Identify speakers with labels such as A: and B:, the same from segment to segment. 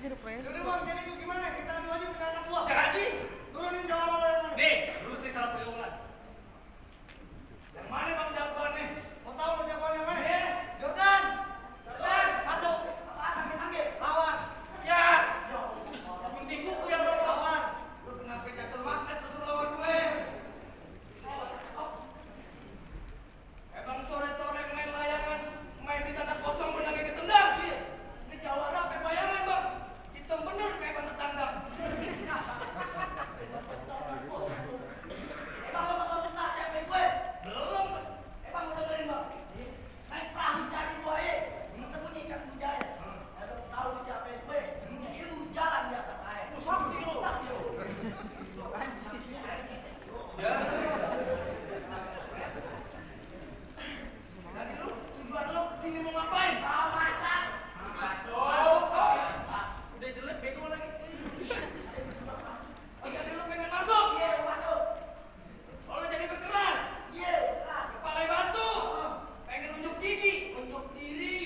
A: surprise.
B: Udah bang, jadi itu gimana? Kita adu aja ke anak gua.
C: Jadi,
B: Turunin jawaban lo yang mana?
C: nih, lurus nih salah pergaulan. Yang mana bang jagoan nih?
B: Mau tahu lo jawaban yang mana?
C: Iya.
B: Jordan!
C: Jagoan.
B: Masuk! Apaan? Panggil! Lawan!
C: Ya. Gunting kuku yang lo lawan. Lu kenapa jatuh magnet lu suruh lawan gue? Bang sore-sore main layangan, main di tanah kosong menangnya ketendang. Ini jawara apa bayangan bang? Hitam bener kayak bantet tandang.
B: Emang lo bakal pernah siapin gue?
C: Belum.
B: Emang udah dengerin bang? Naik perahu cari buaya, ketemu ikan budaya. Ada tahu siapa yang gue? Ilmu jalan di atas air.
C: Usah sih lu. Ya. Jadi lu tujuan lu sini mau ngapain?
B: Mau masak!
C: Masuk. Udah jelek bego lagi. Oh jadi lu pengen masuk?
B: Iya, mau masuk!
C: Oh lu jadi berkeras?
B: Iya, keras!
C: Kepala batu? Pengen unjuk gigi?
B: Unjuk diri!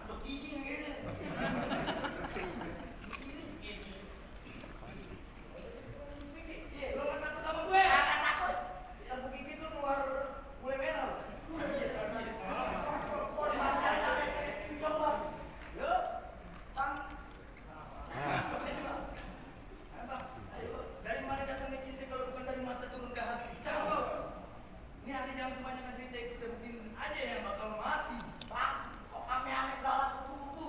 B: Unjuk gigi yang ini.
C: Iya, lu nggak takut sama gue?
B: Agak takut!
C: Yang gue gigit lu keluar mulai merah. Yuk.
B: Bang,
C: Dari mana datangnya cinta kalau bukan dari mata turun ke hati? Cakep. Ini hati jangan kebanyakan cerita ikut begini aja yang bakal mati.
B: Pak, kok ame-ame belalang kupu-kupu?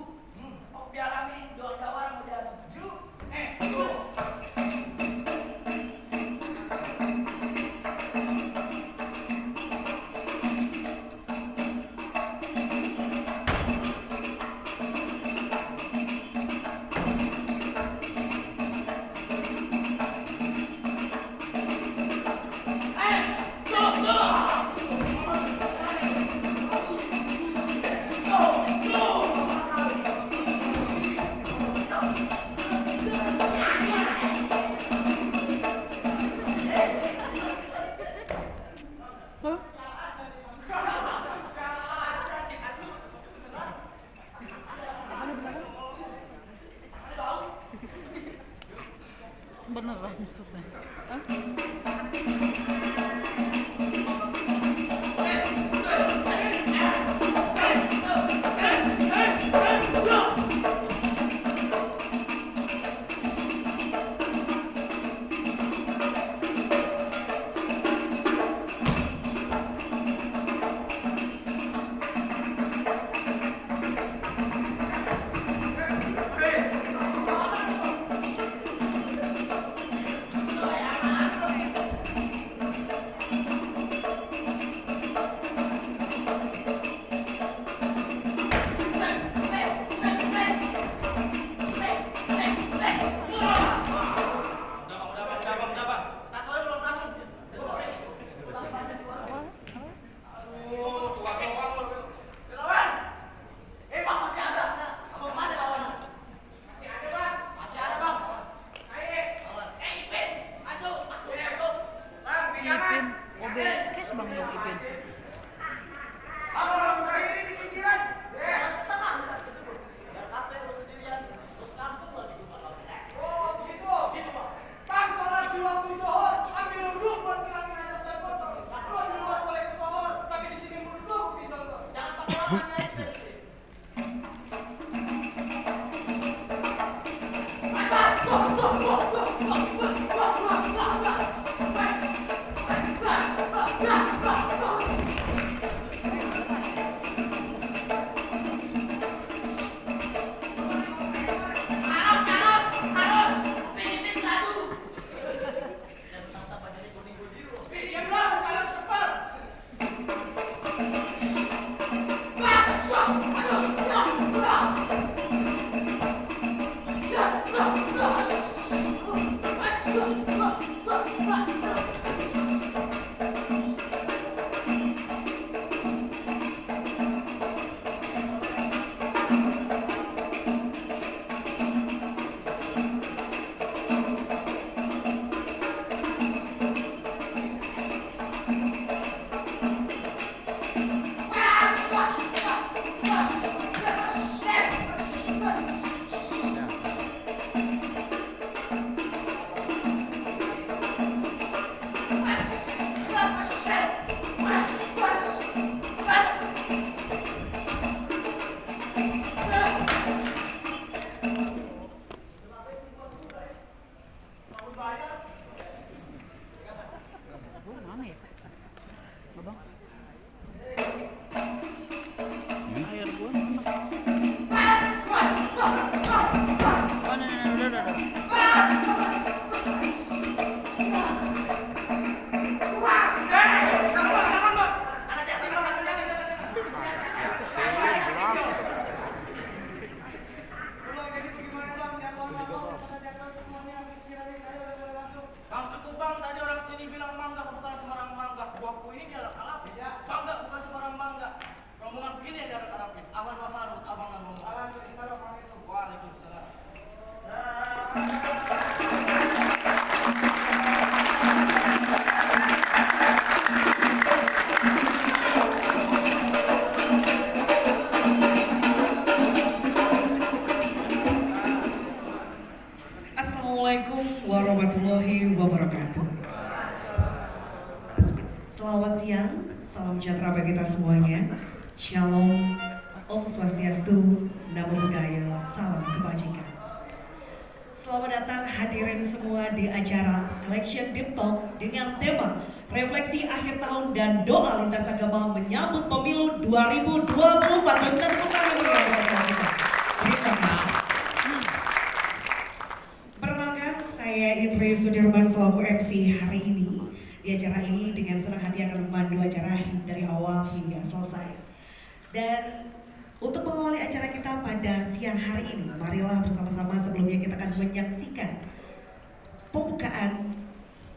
B: Kok biar ame jawara mau jalan?
C: Yuk. Yuk.
A: Hah? Beneran maksudnya. Hah?
D: Assalamualaikum warahmatullahi wabarakatuh. Selamat siang, salam sejahtera bagi kita semuanya. Shalom, Om Swastiastu, Namo Buddhaya, salam kebajikan. Selamat datang hadirin semua di acara Election Deep Talk dengan tema refleksi akhir tahun dan doa lintas agama menyambut pemilu 2024. Kita tepuk tangan bagi acara kita. Terima kasih. Perkenalkan, saya Indri Sudirman selaku MC hari ini. Di acara ini dengan senang hati akan memandu acara dari awal hingga selesai. Dan untuk mengawali acara kita pada siang hari ini, marilah bersama-sama sebelumnya kita akan menyaksikan pembukaan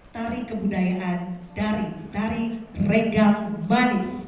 D: tari kebudayaan dari Tari Renggang Manis.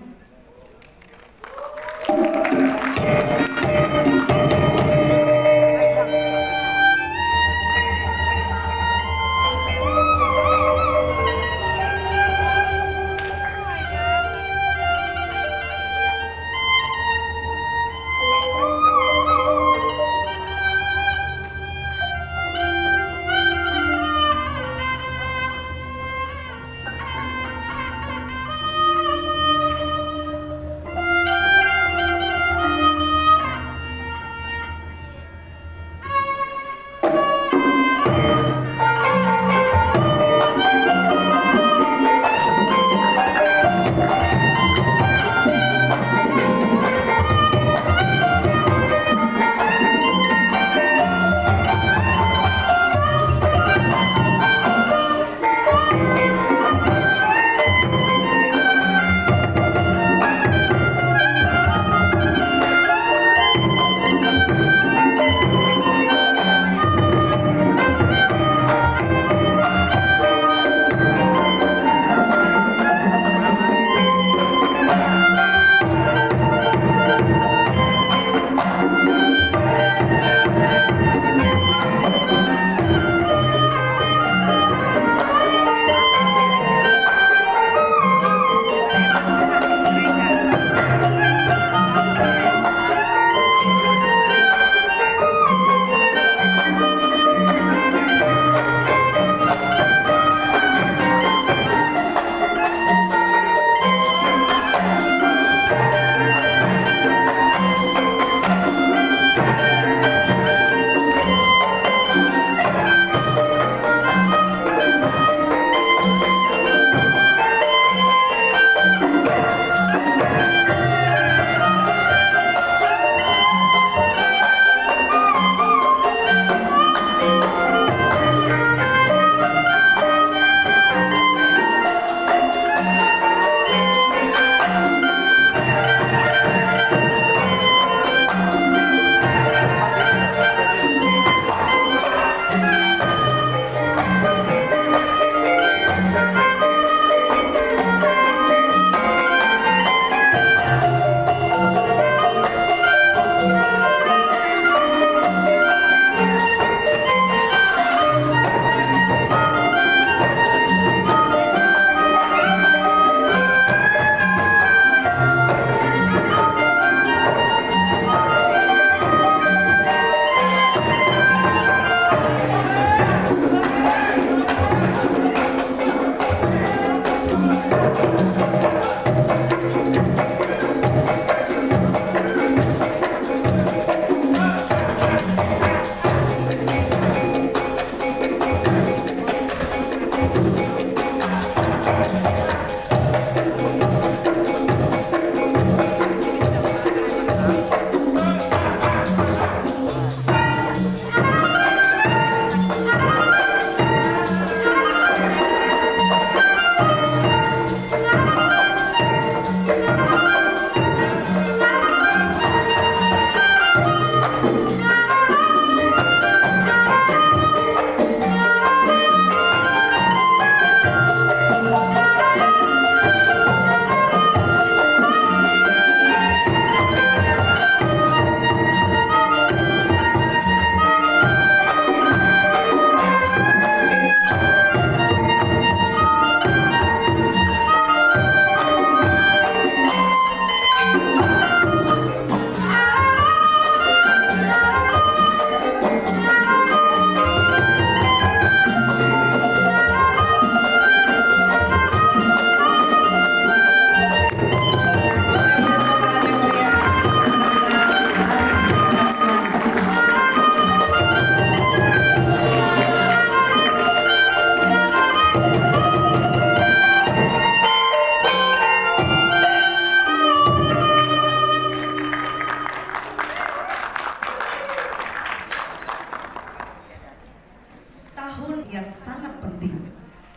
D: tahun yang sangat penting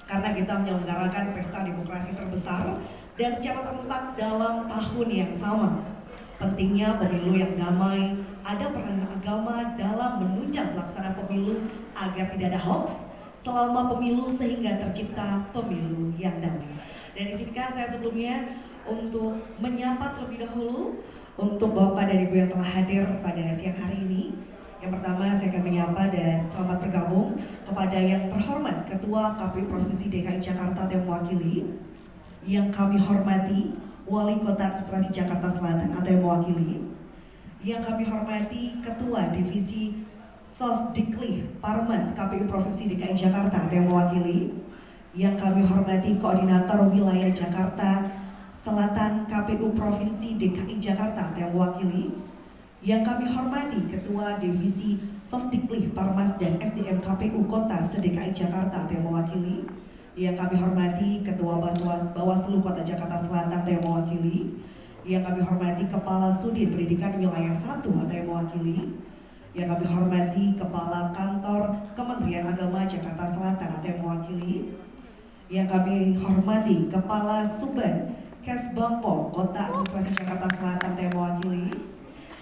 D: karena kita menyelenggarakan pesta demokrasi terbesar dan secara serentak dalam tahun yang sama. Pentingnya pemilu yang damai, ada peran agama dalam menunjang pelaksanaan pemilu agar tidak ada hoax selama pemilu sehingga tercipta pemilu yang damai. Dan izinkan saya sebelumnya untuk menyapa terlebih dahulu untuk Bapak dan Ibu yang telah hadir pada siang hari ini. Yang pertama saya akan menyapa dan selamat bergabung kepada yang terhormat Ketua KPU Provinsi DKI Jakarta yang mewakili, yang kami hormati Wali Kota Administrasi Jakarta Selatan atau yang mewakili, yang kami hormati Ketua Divisi Sosdikli Parmas KPU Provinsi DKI Jakarta atau yang mewakili, yang kami hormati Koordinator Wilayah Jakarta Selatan KPU Provinsi DKI Jakarta atau yang mewakili, yang kami hormati Ketua Divisi Sosdikli Parmas dan SDM KPU Kota se-DKI Jakarta atau yang mewakili, yang kami hormati Ketua Bawaslu Kota Jakarta Selatan atau yang mewakili, yang kami hormati Kepala Sudin Pendidikan Wilayah 1 atau yang mewakili, yang kami hormati Kepala Kantor Kementerian Agama Jakarta Selatan atau yang mewakili, yang kami hormati Kepala Suban Kesbangpol Kota Administrasi Jakarta Selatan atau yang mewakili,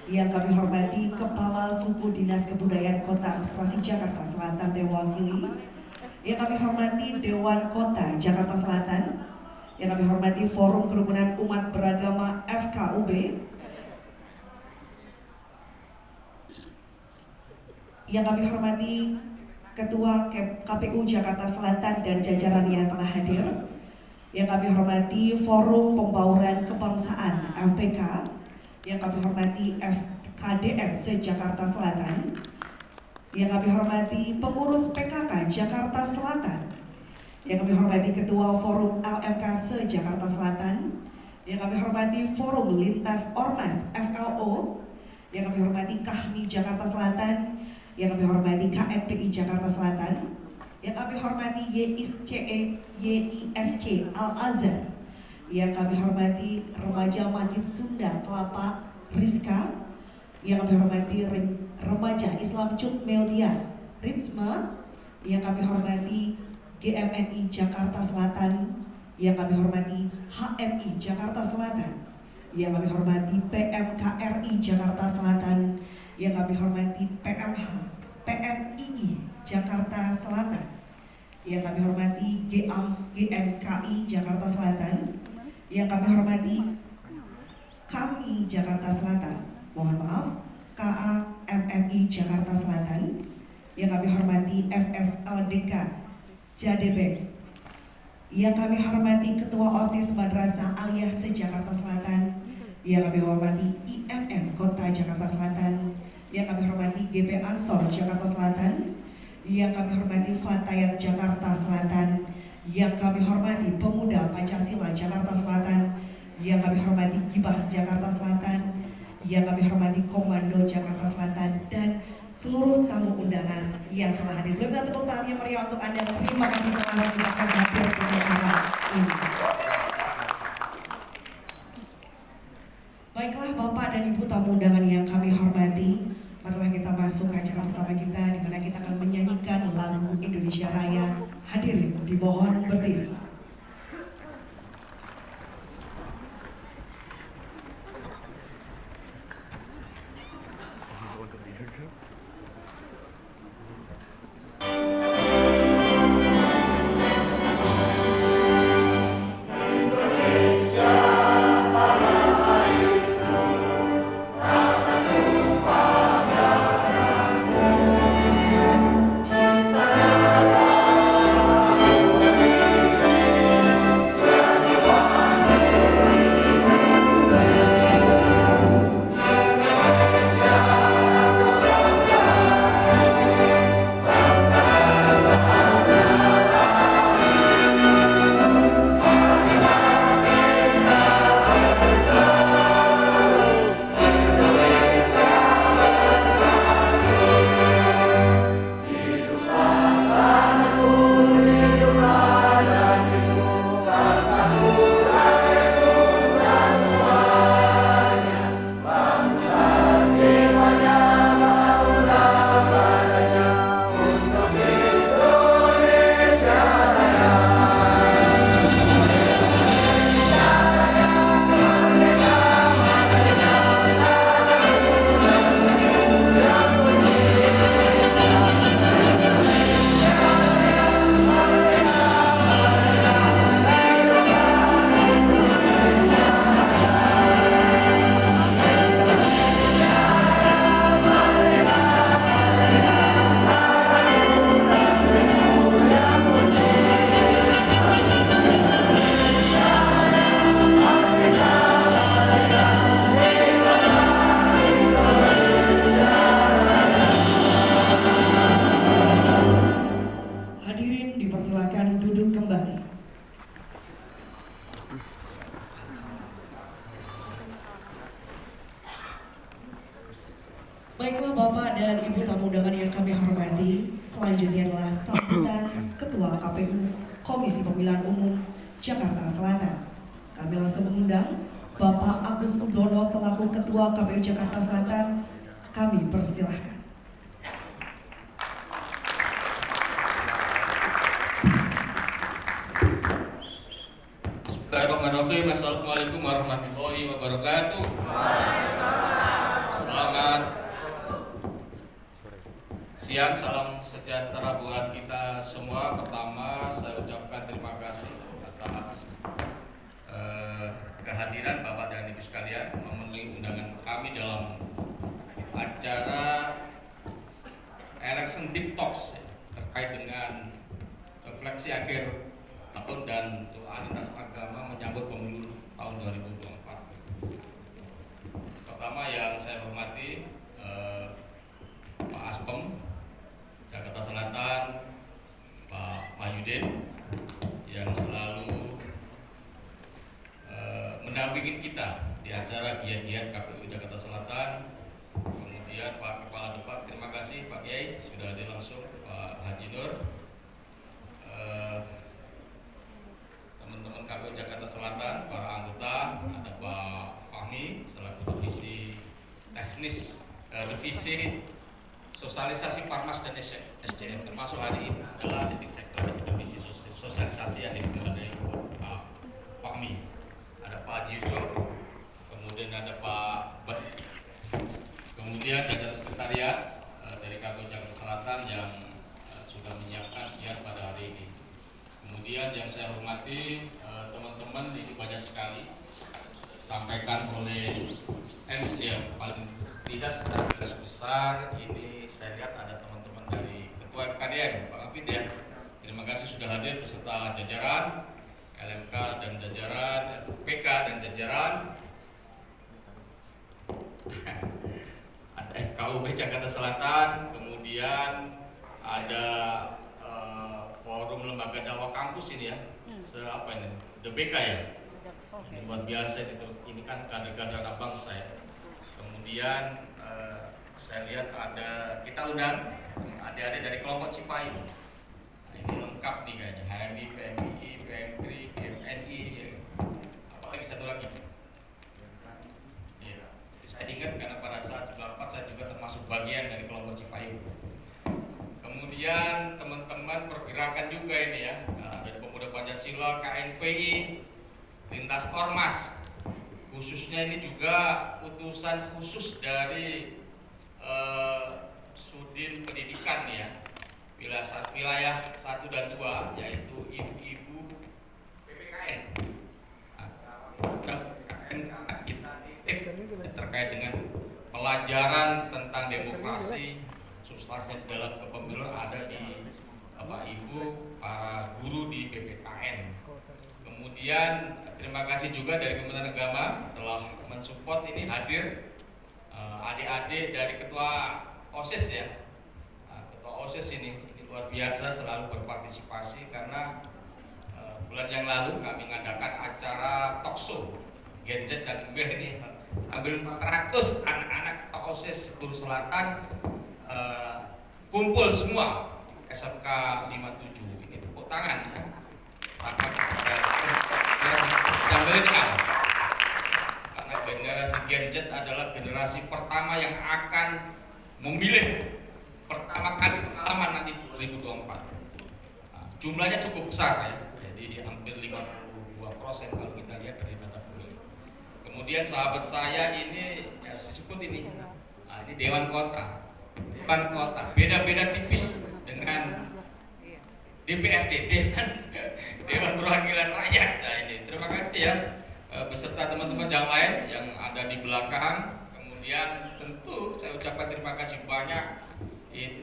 D: yang kami hormati Kepala Suku Dinas Kebudayaan Kota Administrasi Jakarta Selatan atau yang mewakili, yang kami hormati Dewan Kota Jakarta Selatan, yang kami hormati Forum Kerukunan Umat Beragama FKUB, yang kami hormati Ketua KPU Jakarta Selatan dan jajaran yang telah hadir, yang kami hormati Forum Pembauran Kebangsaan FPK, yang kami hormati FKDM se-Jakarta Selatan, yang kami hormati pengurus PKK Jakarta Selatan, yang kami hormati Ketua Forum LMK se-Jakarta Selatan, yang kami hormati Forum Lintas Ormas FLO, yang kami hormati KAHMI Jakarta Selatan, yang kami hormati KNPI Jakarta Selatan, yang kami hormati YISC Al-Azhar, yang kami hormati Remaja Masjid Sunda Kelapa Rizka, yang kami hormati Remaja Islam Cut Meodia Rizma, yang kami hormati GMNI Jakarta Selatan, yang kami hormati HMI Jakarta Selatan, yang kami hormati PMKRI Jakarta Selatan, yang kami hormati PMII Jakarta Selatan, yang kami hormati GMKI Jakarta Selatan, yang kami hormati kami Jakarta Selatan, mohon maaf, KAMMI Jakarta Selatan, yang kami hormati FSLDK Jadebek, yang kami hormati Ketua OSIS Madrasah Aliyah se-Jakarta Selatan, yang kami hormati IMM Kota Jakarta Selatan, yang kami hormati GP Ansor Jakarta Selatan, yang kami hormati Fatayat Jakarta Selatan, yang kami hormati Pemuda Pancasila Jakarta Selatan, yang kami hormati Gibas Jakarta Selatan, yang kami hormati Komando Jakarta Selatan, dan seluruh tamu undangan yang telah hadir. Beri tepuk tangan yang meriah untuk Anda. Terima kasih telah hadir di acara ini. Baiklah Bapak dan Ibu tamu undangan yang kami hormati, marilah kita masuk ke acara pertama kita, di mana kita akan menyanyikan lagu Indonesia Raya. Hadirin dimohon berdiri.
E: Indonesia
D: Selanjutnya adalah sambutan Ketua KPU Komisi Pemilihan Umum Jakarta Selatan. Kami langsung mengundang Bapak Agus Sudono selaku Ketua KPU Jakarta Selatan. Kami persilahkan.
E: Bismillahirrahmanirrahim. Assalamualaikum warahmatullahi wabarakatuh. Selamat siang, salam sejahtera buat kita semua. Pertama, saya ucapkan terima kasih atas kehadiran Bapak dan Ibu sekalian memenuhi undangan kami dalam acara Election Deep Talks terkait dengan refleksi akhir tahun dan doa lintas agama menyambut pemilu tahun 2024. Pertama yang saya hormati Pak Aspem Jakarta Selatan, Pak Mahyudin yang selalu mendampingi kita di acara giat-giat KPU Jakarta Selatan. Kemudian Pak Kepala Depak, terima kasih Pak Kiai sudah hadir langsung, Pak Haji Nur. Teman-teman KPU Jakarta Selatan, para anggota, ada Pak Fahmi selaku divisi teknis, divisi sosialisasi Parmas dan SDM, termasuk hari ini adalah titik sektor divisi sosialisasi yang dipimpin Pak Fahmi. Ada Pak Haji Yusuf, kemudian ada Pak Badi, kemudian jajaran sekretariat dari KPU Jakarta Selatan yang sudah menyiapkan giat pada hari ini. Kemudian yang saya hormati teman-teman, ini banyak sekali sampaikan oleh MC ya, paling tidak secara garis besar ini saya lihat ada teman-teman dari Ketua FKDM, Pak Afid ya. Terima kasih sudah hadir beserta jajaran LMK dan jajaran FPK dan jajaran ada FKUB Jakarta Selatan, kemudian ada forum lembaga dakwah kampus ini ya, apa ini, DBK ya, ini luar biasa ini kan kader-kader anak bangsa ya. Kemudian saya lihat ada kita undang adik-adik dari kelompok Cipayu. Nah, ini lengkap nih kayaknya, HMI, PMI, PMPRI, GMNI, ya. Apalagi satu lagi. Ya, saya ingat karena pada saat 94 saya juga termasuk bagian dari kelompok Cipayu. Kemudian teman-teman pergerakan juga ini ya, dari Pemuda Pancasila, KNPI, Lintas Ormas, khususnya ini juga utusan khusus dari Sudin Pendidikan ya, wilayah 1 dan 2, yaitu ibu-ibu PPKN. Terkait dengan pelajaran tentang demokrasi, substansinya dalam kepemiluan ada di Bapak Ibu para guru di PPKN. Kemudian terima kasih juga dari Kementerian Agama telah mensupport ini hadir adik-adik dari Ketua OSIS ya. Ketua OSIS ini luar biasa selalu berpartisipasi karena bulan yang lalu kami mengadakan acara talkshow Gen Z dan MBH ini hampir 400 anak-anak OSIS Guru Selatan kumpul semua SMK 57 ini tepuk tangan ya. Yang milenial, karena generasi Gen Z adalah generasi pertama yang akan memilih pertama kali pengalaman nanti 2024. Nah, jumlahnya cukup besar ya, jadi hampir 52% kalau kita lihat dari data pemilih. Kemudian sahabat saya ini yang disebut ini, nah, ini Dewan Kota. Dewan Kota beda-beda tipis dengan DPRD, Dewan Perwakilan Rakyat. Nah ini terima kasih ya beserta teman-teman yang lain yang ada di belakang. Kemudian tentu saya ucapkan terima kasih banyak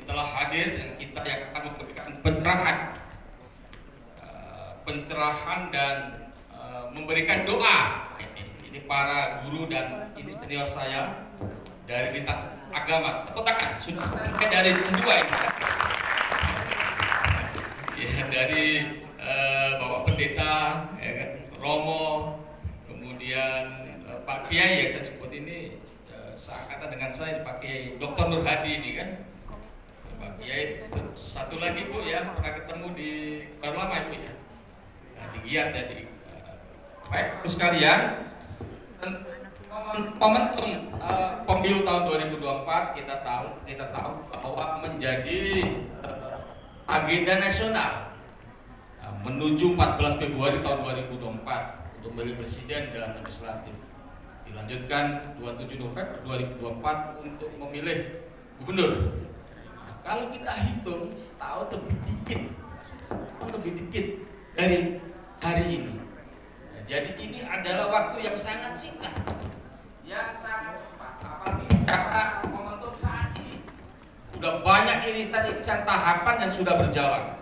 E: telah hadir dan kita yang akan memberikan pencerahan dan memberikan doa. Ini para guru dan ini senior saya dari lintas agama. Tepuk tangan sudah sampai dari dua ini. Ya, dari Bapak Pendeta ya kan, Romo, kemudian Pak Kiai yang saya sebut ini seangkatan dengan saya, Pak Kiai Dr. Nur Hadi ini kan, Pak Ya itu satu lagi Bu ya, pernah ketemu di baru lama Ibu ya, di Giat ya. Baik Ibu sekalian, momentum pemilu tahun 2024 kita tahu bahwa menjadi agenda nasional menuju 14 Februari tahun 2024 untuk memilih presiden dan legislatif. Dilanjutkan 27 November 2024 untuk memilih gubernur. Nah, kalau kita hitung tahu lebih dikit dari hari ini. Nah, jadi ini adalah waktu yang sangat singkat, yang sangat cepat. Apalagi karena momentum saat ini sudah banyak irisan tahapan yang sudah berjalan.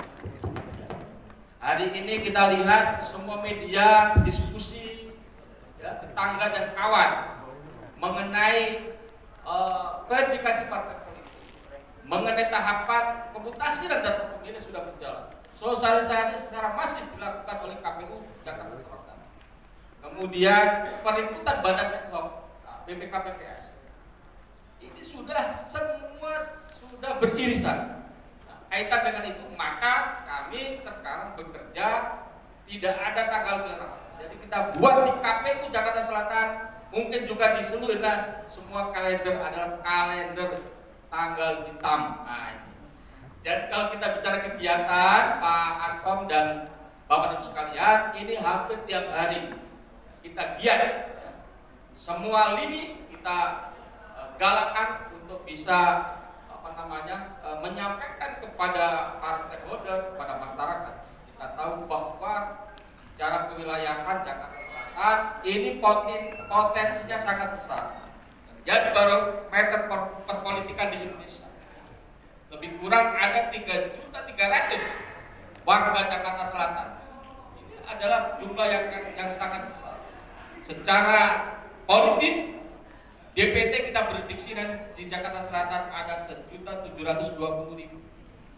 E: Hari ini kita lihat semua media diskusi ya, tetangga dan kawan mengenai verifikasi partai politik, mengenai tahapan pemutahiran data pemilih sudah berjalan. Sosialisasi secara masif dilakukan oleh KPU Jakarta Selatan. Kemudian peliputan badan ad hoc BPKPPS. Ini sudah semua sudah beririsan. Kaitan dengan itu, maka kami sekarang bekerja tidak ada tanggal merah. Jadi kita buat di KPU Jakarta Selatan, mungkin juga di seluruh semua kalender adalah kalender tanggal hitam. Nah, ini. Dan kalau kita bicara kegiatan, Pak Aspam dan Bapak Ibu sekalian, ini hampir tiap hari kita giat. Ya. Semua lini kita galakkan untuk bisa menyampaikan kepada para stakeholder, kepada masyarakat. Kita tahu bahwa cara kewilayahan Jakarta Selatan ini potensinya sangat besar. Jadi barometer perpolitikan di Indonesia lebih kurang ada 3.300.000 warga Jakarta Selatan. Ini adalah jumlah yang sangat besar. Secara politis, DPT kita prediksi di Jakarta Selatan ada 1.720.000.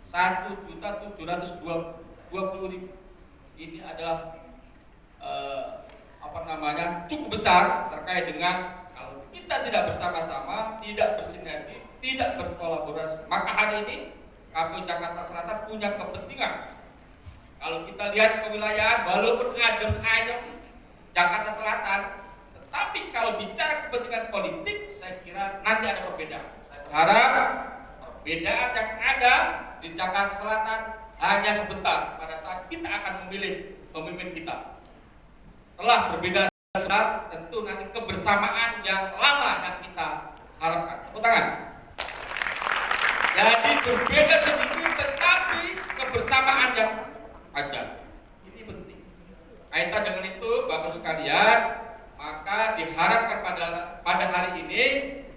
E: 1.720.000. Ini adalah cukup besar terkait dengan kalau kita tidak bersama-sama, tidak bersinergi, tidak berkolaborasi. Maka hari ini KPU Jakarta Selatan punya kepentingan. Kalau kita lihat kewilayahan, walaupun adem ayem Jakarta Selatan, tapi kalau bicara kepentingan politik, saya kira nanti ada perbedaan. Saya berharap perbedaan yang ada di Jakarta Selatan hanya sebentar pada saat kita akan memilih pemimpin kita. Setelah berbeda sebentar, tentu nanti kebersamaan yang lama yang kita harapkan. Tepuk tangan. Jadi berbeda sedikit, tetapi kebersamaan yang panjang. Ini penting. Kaitan dengan itu, Bapak sekalian, maka diharapkan pada hari ini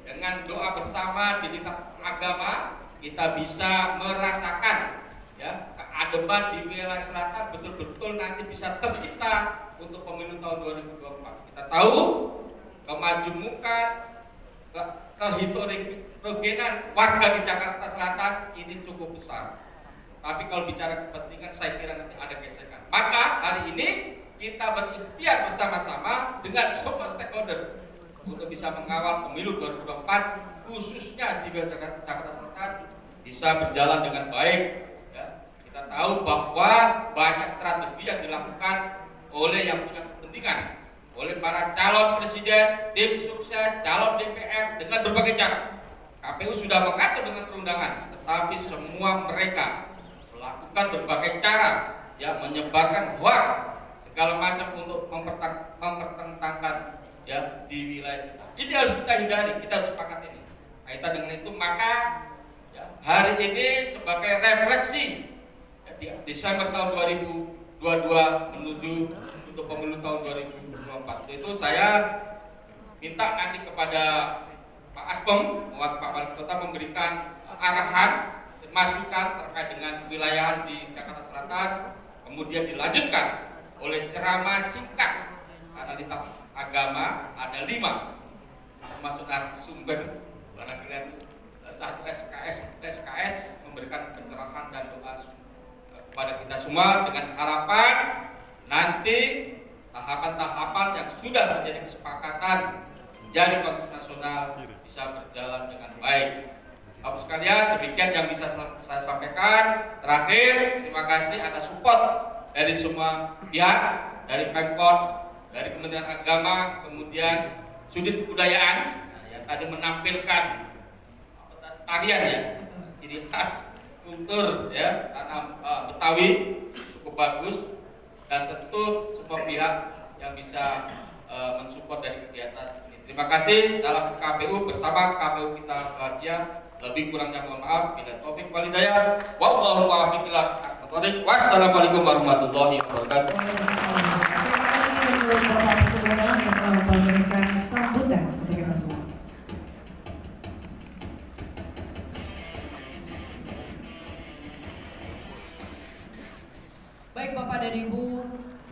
E: dengan doa bersama di lintas agama kita bisa merasakan ya keademan di wilayah selatan betul-betul nanti bisa tercipta untuk pemilu tahun 2024. Kita tahu kemajemukan keheterogenan warga di Jakarta Selatan ini cukup besar. Tapi kalau bicara kepentingan saya kira nanti ada gesekan. Maka hari ini kita berikhtiar bersama-sama dengan semua stakeholder untuk bisa mengawal pemilu 2024 khususnya di Jakarta Selatan bisa berjalan dengan baik. Ya, kita tahu bahwa banyak strategi yang dilakukan oleh yang punya kepentingan, oleh para calon presiden, tim sukses, calon DPR dengan berbagai cara. KPU sudah mengatur dengan perundangan, tetapi semua mereka melakukan berbagai cara, ya menyebarkan hoax segala macam untuk mempertentangkan ya di wilayah kita. Ini harus kita hindari, kita harus sepakat ini. Kaitan dengan itu maka ya, hari ini sebagai refleksi ya, di Desember tahun 2022 menuju untuk pemilu tahun 2024 itu saya minta nanti kepada Pak Aspem, Pak Wali Kota memberikan arahan masukan terkait dengan wilayah di Jakarta Selatan, kemudian dilanjutkan oleh ceramah singkat analitas agama ada 5 termasuk sumber barangkali satu SKS memberikan pencerahan dan doa kepada kita semua dengan harapan nanti tahapan-tahapan yang sudah menjadi kesepakatan menjadi konsensus nasional bisa berjalan dengan baik. Bapak sekalian, demikian yang bisa saya sampaikan. Terakhir, terima kasih atas support dari semua pihak, dari Pemkot, dari Kementerian Agama, kemudian sudut kebudayaan yang tadi menampilkan tarian ya, ciri khas kultur ya tanah Betawi cukup bagus, dan tentu semua pihak yang bisa mensupport dari kegiatan ini. Terima kasih. Salam KPU bersama KPU kita bahagia. Lebih kurangnya mohon maaf. Bila taufik wal hidayah. Wallahu a'lam bishawab. Wassalamualaikum warahmatullahi wabarakatuh.
D: Waalaikumsalam. Terima kasih untuk Bapak Subono yang telah memberikan sambutan untuk kita semua. Baik Bapak dan Ibu,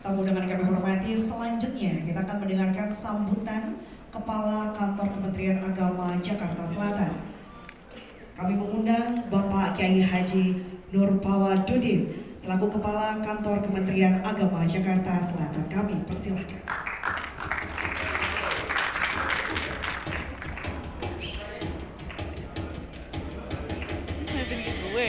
D: tamu undangan kami hormati, selanjutnya kita akan mendengarkan sambutan Kepala Kantor Kementerian Agama Jakarta Selatan. Kami mengundang Bapak Kiai Haji Nurpawadudin selaku Kepala Kantor Kementerian Agama Jakarta Selatan. Kami persilahkan.
A: Maafin gue.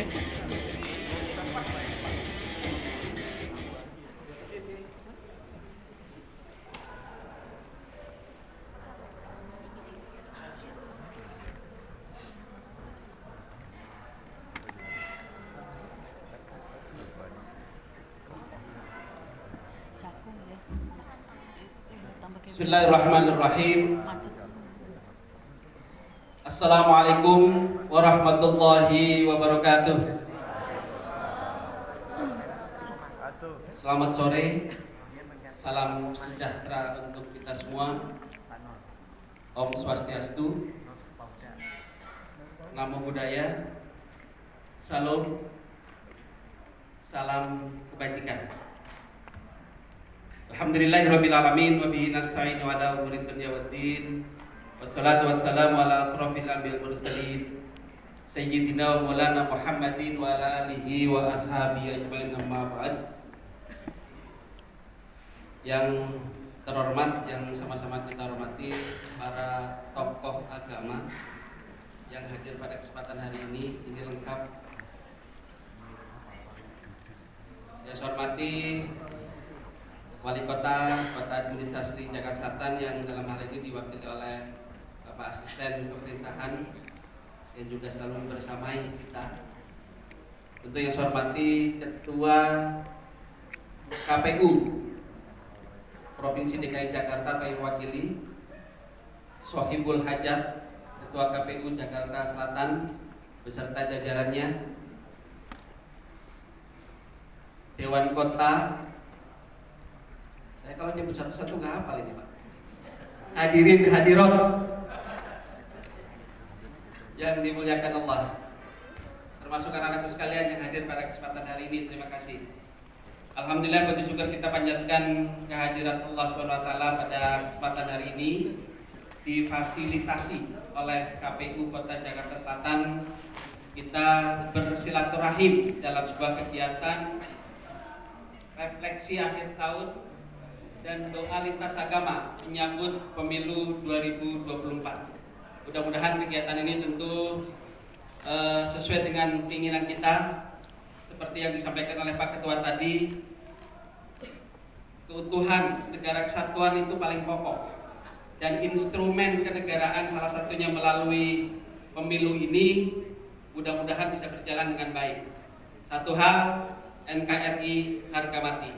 A: Cakung ya. Tambah kayak
F: Bismillahirrahmanirrahim.
A: macet.
F: Assalamualaikum warahmatullahi wabarakatuh. Selamat sore. Salam sejahtera untuk kita semua. Om Swastiastu. Namo Buddhaya. Salam. Salam kebajikan. Alhamdulillahirabbil alamin wa bihi nasta'inu ala umuri dunya waddin. Wassalatu wassalamu ala asrofil anbiya'il mursalin Sayyidina wa maulana Muhammadin wa ala alihi wa ashabihi ajmain, amma ba'd. Yang terhormat, yang sama-sama kita hormati, para tokoh agama yang hadir pada kesempatan hari ini lengkap. Yang saya hormati Wali Kota Administrasi Jakarta Selatan yang dalam hal ini diwakili oleh Bapak Asisten Pemerintahan yang juga selalu bersamai kita. Tentu yang saya hormati Ketua KPU Provinsi DKI Jakarta Pak Wakili, Sohibul Hajat Ketua KPU Jakarta Selatan beserta jajarannya, Dewan Kota. Saya kalau nyebut satu-satu nggak hafal ini Pak. Hadirin hadirat yang dimuliakan Allah, termasuk anak-anakku sekalian yang hadir pada kesempatan hari ini, terima kasih. Alhamdulillah, puji syukur kita panjatkan kehadirat Allah SWT pada kesempatan hari ini, difasilitasi oleh KPU Kota Jakarta Selatan. Kita bersilaturahim dalam sebuah kegiatan refleksi akhir tahun dan doa lintas agama menyambut pemilu 2024. Mudah-mudahan kegiatan ini tentu sesuai dengan keinginan kita. Seperti yang disampaikan oleh Pak Ketua tadi, keutuhan negara kesatuan itu paling pokok, dan instrumen kenegaraan salah satunya melalui pemilu ini mudah-mudahan bisa berjalan dengan baik. Satu hal, NKRI harga mati.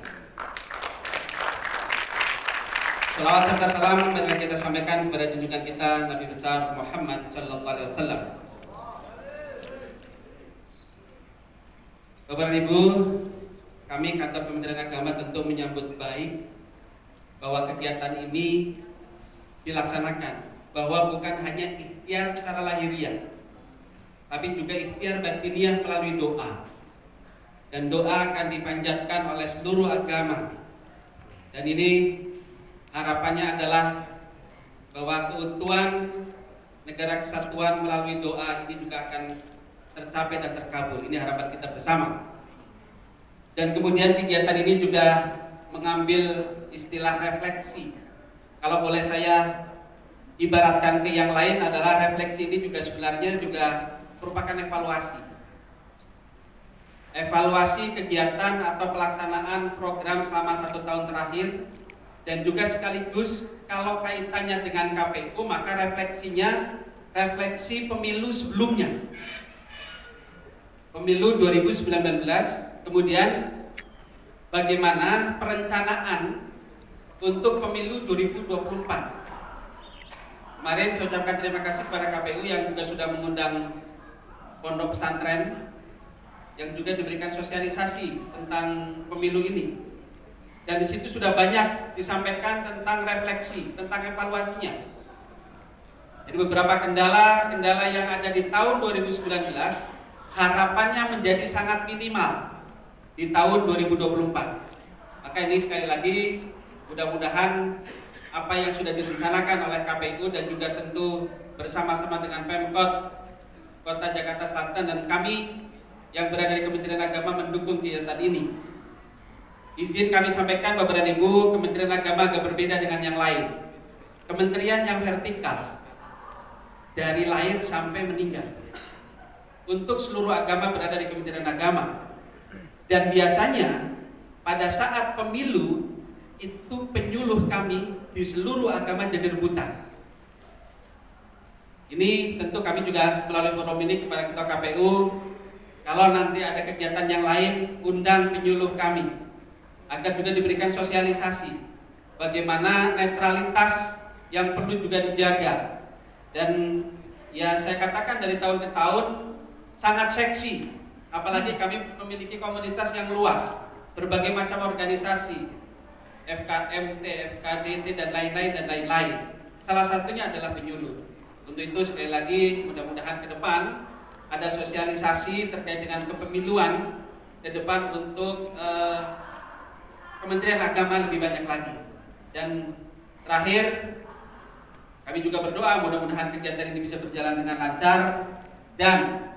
F: Selawat serta salam marilah kita sampaikan kepada junjungan kita Nabi besar Muhammad sallallahu alaihi wasallam. Bapak dan Ibu, kami Kantor Kementerian Agama tentu menyambut baik bahwa kegiatan ini dilaksanakan, bahwa bukan hanya ikhtiar secara lahiriah, tapi juga ikhtiar batiniah melalui doa. Dan doa akan dipanjatkan oleh seluruh agama. Dan ini harapannya adalah bahwa keutuhan negara kesatuan melalui doa ini juga akan tercapai dan terkabul. Ini harapan kita bersama. Dan kemudian kegiatan ini juga mengambil istilah refleksi. Kalau boleh saya ibaratkan ke yang lain adalah refleksi ini juga sebenarnya juga merupakan evaluasi kegiatan atau pelaksanaan program selama 1 tahun terakhir, dan juga sekaligus kalau kaitannya dengan KPU maka refleksi pemilu sebelumnya, pemilu 2019, kemudian bagaimana perencanaan untuk pemilu 2024. Kemarin saya ucapkan terima kasih kepada KPU yang juga sudah mengundang pondok pesantren yang juga diberikan sosialisasi tentang pemilu ini. Dan di situ sudah banyak disampaikan tentang refleksi, tentang evaluasinya. Jadi beberapa kendala yang ada di tahun 2019 harapannya menjadi sangat minimal di tahun 2024. Maka ini sekali lagi mudah-mudahan apa yang sudah direncanakan oleh KPU dan juga tentu bersama-sama dengan Pemkot Kota Jakarta Selatan dan kami yang berada di Kementerian Agama mendukung kegiatan ini. Izin kami sampaikan Bapak dan Ibu, Kementerian Agama agak berbeda dengan yang lain. Kementerian yang vertikal, dari lahir sampai meninggal. Untuk seluruh agama berada di Kementerian Agama. Dan biasanya pada saat pemilu itu penyuluh kami di seluruh agama jadi rebutan. Ini tentu kami juga melalui forum ini kepada Ketua KPU, kalau nanti ada kegiatan yang lain, undang penyuluh kami agar juga diberikan sosialisasi bagaimana netralitas yang perlu juga dijaga. Dan ya saya katakan dari tahun ke tahun sangat seksi, apalagi kami memiliki komunitas yang luas, berbagai macam organisasi, FKMT, FKDT dan lain-lain. Salah satunya adalah penyuluh. Untuk itu sekali lagi mudah-mudahan ke depan ada sosialisasi terkait dengan kepemiluan ke depan untuk Kementerian Agama lebih banyak lagi. Dan terakhir kami juga berdoa mudah-mudahan kegiatan ini bisa berjalan dengan lancar dan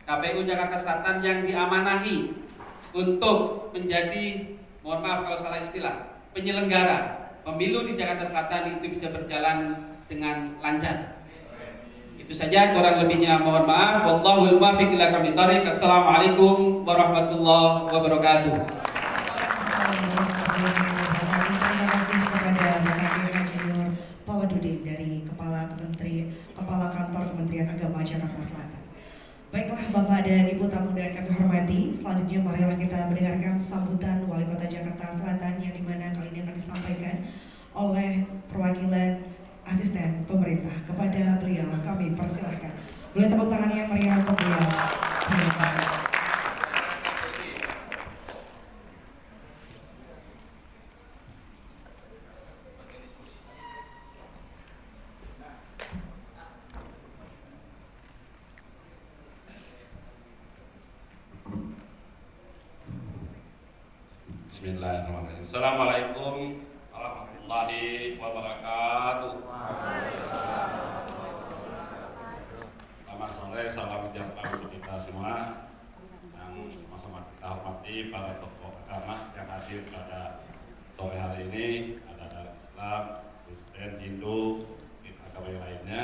F: KPU Jakarta Selatan yang diamanahi untuk menjadi, mohon maaf kalau salah istilah, penyelenggara pemilu di Jakarta Selatan itu bisa berjalan dengan lancar. Itu saja, kurang lebihnya mohon maaf. Wallahul muwaffiq ila aqwamit thoriq. Assalamualaikum warahmatullahi wabarakatuh.
D: Terima kasih kepada Bapak Haji Nur Pawadudin dari Kepala Kantor Kementerian Agama Jakarta Selatan. Baiklah Bapak dan Ibu tamu yang kami hormati, selanjutnya marilah kita mendengarkan sambutan Wali Kota Jakarta Selatan yang dimana kali ini akan disampaikan oleh perwakilan asisten pemerintah. Kepada beliau kami persilahkan. Boleh tepuk tangan yang meriah untuk beliau. Terima kasih.
G: Bismillahirrahmanirrahim. Assalamualaikum warahmatullahi wabarakatuh. Selamat sore, salam sejahtera untuk kita semua yang sama-sama kita hormati, para tokoh agama yang hadir pada sore hari ini. Ada dari Islam, Kristen, Hindu, agama yang lainnya.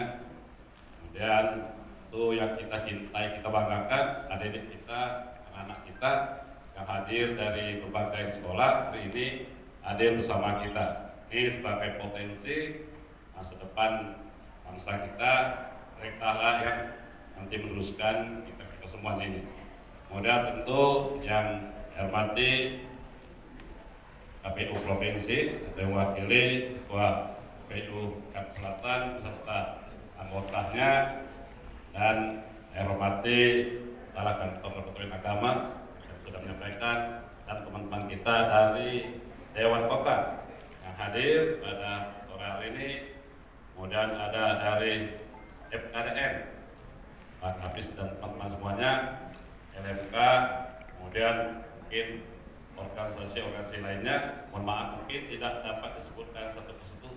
G: Kemudian itu yang kita cintai, kita banggakan, adik-adik kita, anak-anak kita yang hadir dari berbagai sekolah hari ini hadir bersama kita. Ini sebagai potensi masa depan bangsa kita, mereka lah yang nanti meneruskan kita semua ini. Kemudian tentu yang hormati KPU Provinsi, yang mewakili Ketua KPU Jakarta Selatan beserta anggotanya, dan yang hormati para kantor Kementerian Agama sudah menyampaikan, dan teman-teman kita dari Dewan Kota yang hadir pada sore hari ini. Kemudian ada dari FKDN, Pak Hafiz dan teman-teman semuanya, LMK, kemudian mungkin organisasi-organisasi lainnya. Mohon maaf mungkin tidak dapat disebutkan satu persatu,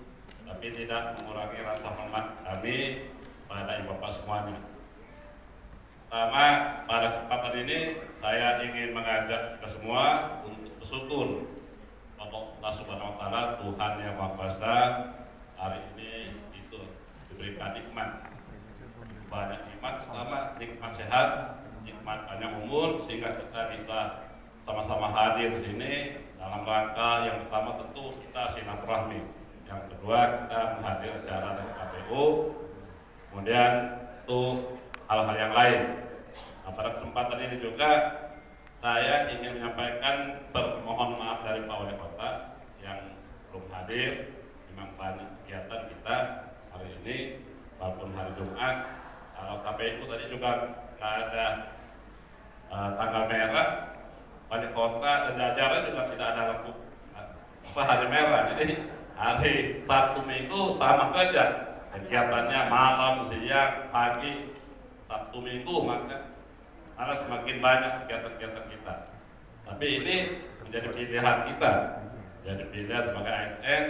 G: tapi tidak mengurangi rasa hormat kami pada ibu bapak semuanya. Pertama, pada kesempatan ini saya ingin mengajak kita semua untuk bersyukur kepada Allah Subhanahu wa Ta'ala, Tuhan yang Maha Kuasa. Hari ini itu diberikan nikmat banyak nikmat, terutama nikmat sehat, nikmat panjang umur, sehingga kita bisa sama-sama hadir di sini dalam rangka yang pertama tentu kita silaturahmi, yang kedua kita menghadiri acara dari KPU, kemudian itu hal-hal yang lain. Nah, pada kesempatan ini juga saya ingin menyampaikan permohonan maaf dari Pak Wali Kota yang belum hadir. Memang banyak kegiatan kita hari ini, walaupun hari Jumat. Kalau KPU tadi juga nggak ada tanggal merah, Wali Kota dan jajaran juga tidak ada lampu hari merah. Jadi hari Sabtu Minggu sama saja kegiatannya, malam, siang, pagi, Sabtu Minggu, maka malah semakin banyak kegiatan-kegiatan kita. Tapi ini menjadi pilihan kita, jadi pilihan sebagai ASN,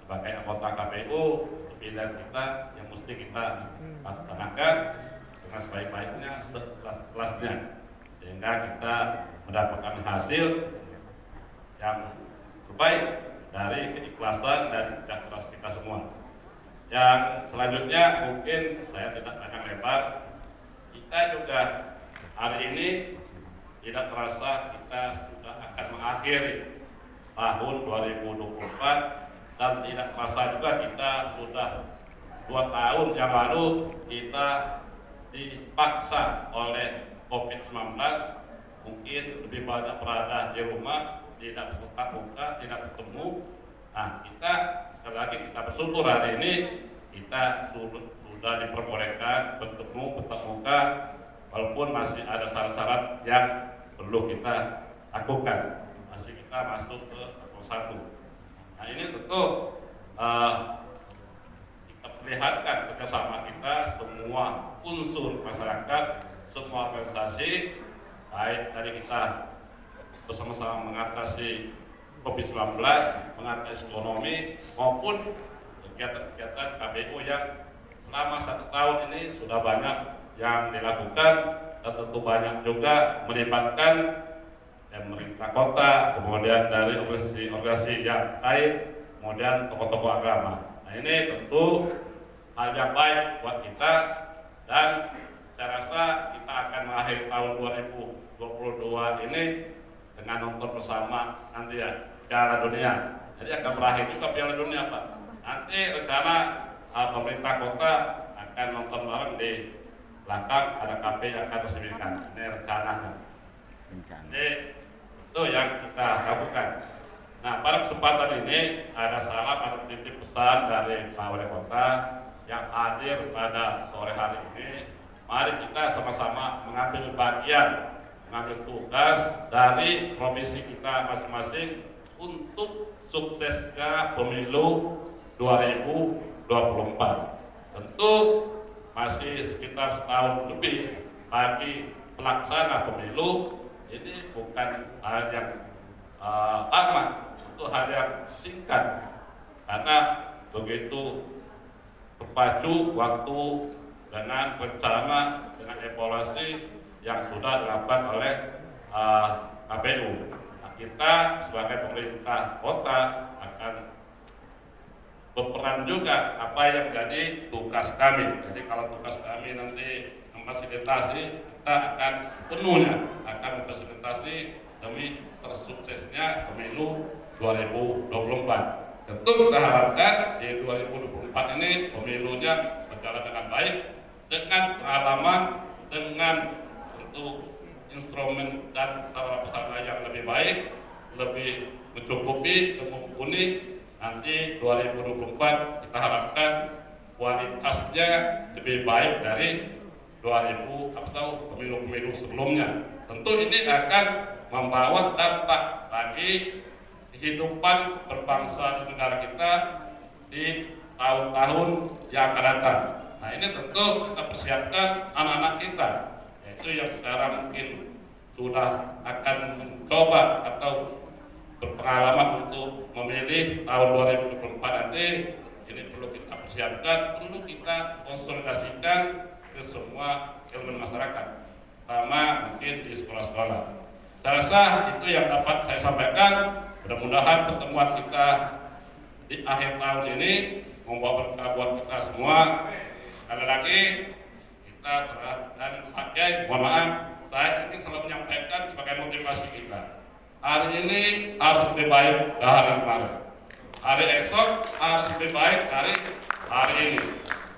G: sebagai anggota KPU, pilihan kita yang mesti kita laksanakan dengan sebaik-baiknya, sekelas-kelasnya, sehingga kita mendapatkan hasil yang terbaik dari keikhlasan dan kerja keras kita semua. Yang selanjutnya mungkin saya tidak panjang lebar, kita juga hari ini tidak terasa kita sudah akan mengakhiri tahun 2024 dan tidak terasa juga kita sudah 2 tahun yang lalu kita dipaksa oleh COVID-19 mungkin lebih banyak berada di rumah, tidak bertatap muka, tidak bertemu. Nah, kita sekali lagi kita bersyukur hari ini kita sudah diperbolehkan bertemu, bertatap muka, walaupun masih ada syarat-syarat yang perlu kita lakukan. Masih kita masuk ke level 1. Nah, ini tentu kita perlihatkan kerjasama kita, semua unsur masyarakat, semua organisasi, baik dari kita bersama-sama mengatasi COVID-19, mengatasi ekonomi, maupun kegiatan-kegiatan KPU yang selama 1 tahun ini sudah banyak yang dilakukan, dan tentu banyak juga melibatkan pemerintah kota, kemudian dari organisasi yang lain, kemudian tokoh-tokoh agama. Nah, ini tentu hal yang baik buat kita, dan saya rasa kita akan mengakhiri tahun 2022 ini dengan nonton bersama nanti ya Piala Dunia. Jadi akan berakhir juga Piala Dunia, Pak. Nanti rencana pemerintah kota akan nonton bareng di belakang, ada kafe yang akan resmikan. Ini rencananya. Jadi itu yang kita lakukan. Nah, pada kesempatan ini ada salam, ada titip pesan dari Pak Wali Kota yang hadir pada sore hari ini. Mari kita sama-sama mengambil bagian, mengambil tugas dari provinsi kita masing-masing untuk suksesnya pemilu 2024. Tentu masih sekitar setahun lebih bagi pelaksana pemilu. Ini bukan hal yang lama, itu hal yang singkat, karena begitu berpacu waktu dengan rencana, dengan evaluasi yang sudah dilakukan oleh KPU. Nah, kita sebagai pemerintah kota akan berperan juga apa yang menjadi tugas kami. Jadi kalau tugas kami nanti memfasilitasi, kita akan sepenuhnya akan memfasilitasi demi tersuksesnya pemilu 2024. Tentu kita harapkan di 2024 ini pemilunya berjalan dengan baik, dengan pengalaman, dengan tentu instrumen dan sarana yang lebih baik, lebih mencukupi, mumpuni. Nanti 2024 kita harapkan kualitasnya lebih baik dari 2000 atau pemilu-pemilu sebelumnya. Tentu ini akan membawa dampak bagi kehidupan berbangsa di negara kita di tahun-tahun yang akan datang. Nah, ini tentu kita persiapkan anak-anak kita, yaitu yang sekarang mungkin sudah akan mencoba atau berpengalaman untuk memilih tahun 2024 nanti. Ini perlu kita persiapkan, perlu kita konsolidasikan ke semua elemen masyarakat, sama mungkin di sekolah-sekolah. Saya rasa itu yang dapat saya sampaikan. Mudah-mudahan pertemuan kita di akhir tahun ini membawa berkah buat kita semua. Sekali lagi kita kita dan pakai, mohon maaf, saya ingin selalu menyampaikan sebagai motivasi kita. Hari ini harus lebih baik dari kemarin. Hari esok harus lebih baik dari hari ini.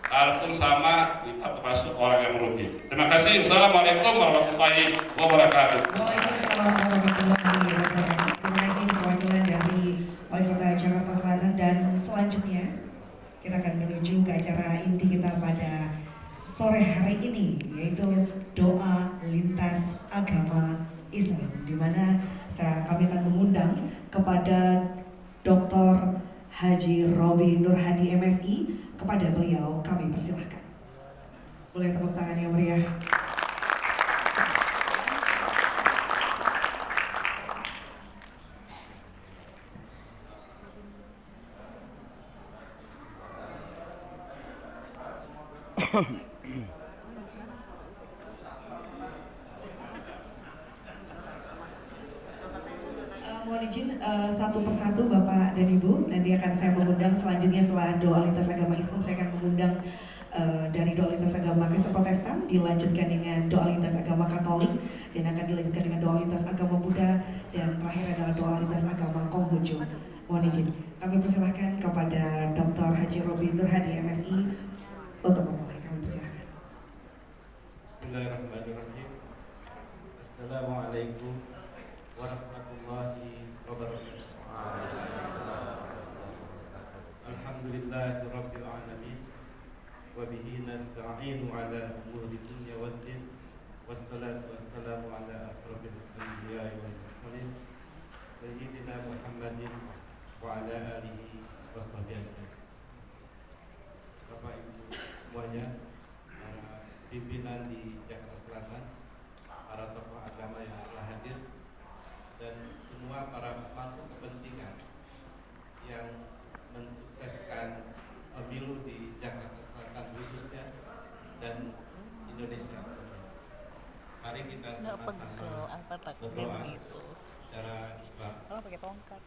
G: Kalaupun sama, kita termasuk orang yang merugi. Terima kasih. Assalamualaikum warahmatullahi wabarakatuh.
D: Waalaikumsalam warahmatullahi wabarakatuh. Terima kasih perwakilan dari Wali Kota Jakarta Selatan, dan selanjutnya kita akan menuju ke acara inti kita pada sore hari ini, yaitu doa lintas agama Islam, di mana kami akan mengundang kepada Dr. Haji Robi Nur Hadi MSI. Kepada beliau kami persilahkan. Boleh tepuk tangan yang meriah. Mohon izin satu persatu Bapak dan Ibu, nanti akan saya mengundang selanjutnya setelah doa lintas agama Islam, saya akan mengundang dari doa lintas agama Kristen Protestan, dilanjutkan dengan doa lintas agama Katolik, dan akan dilanjutkan dengan doa lintas agama Buddha, dan terakhir adalah doa lintas agama Konghucu. Mohon izin, kami persilahkan kepada Dr. Haji Robi Nur Hadi MSI untuk memulai. Kami persilahkan.
H: Bismillahirrahmanirrahim. Assalamualaikum warahmatullahi wabarakatuh. Alhamdulillahirabbil alamin wa bihi nasta'inu ala umuri dunya waddin, wassalatu wassalamu ala asrofil anbiya'i wal mursalin sayyidina Muhammadin wa ala alihi washabihi ajmain. Bapak Ibu semuanya, para pimpinan di Jakarta Selatan, para tokoh agama yang telah hadir, dan semua para pemangku kepentingan yang mensukseskan pemilu di Jakarta Selatan khususnya dan Indonesia. Mari kita sama-sama berdoa secara Islam,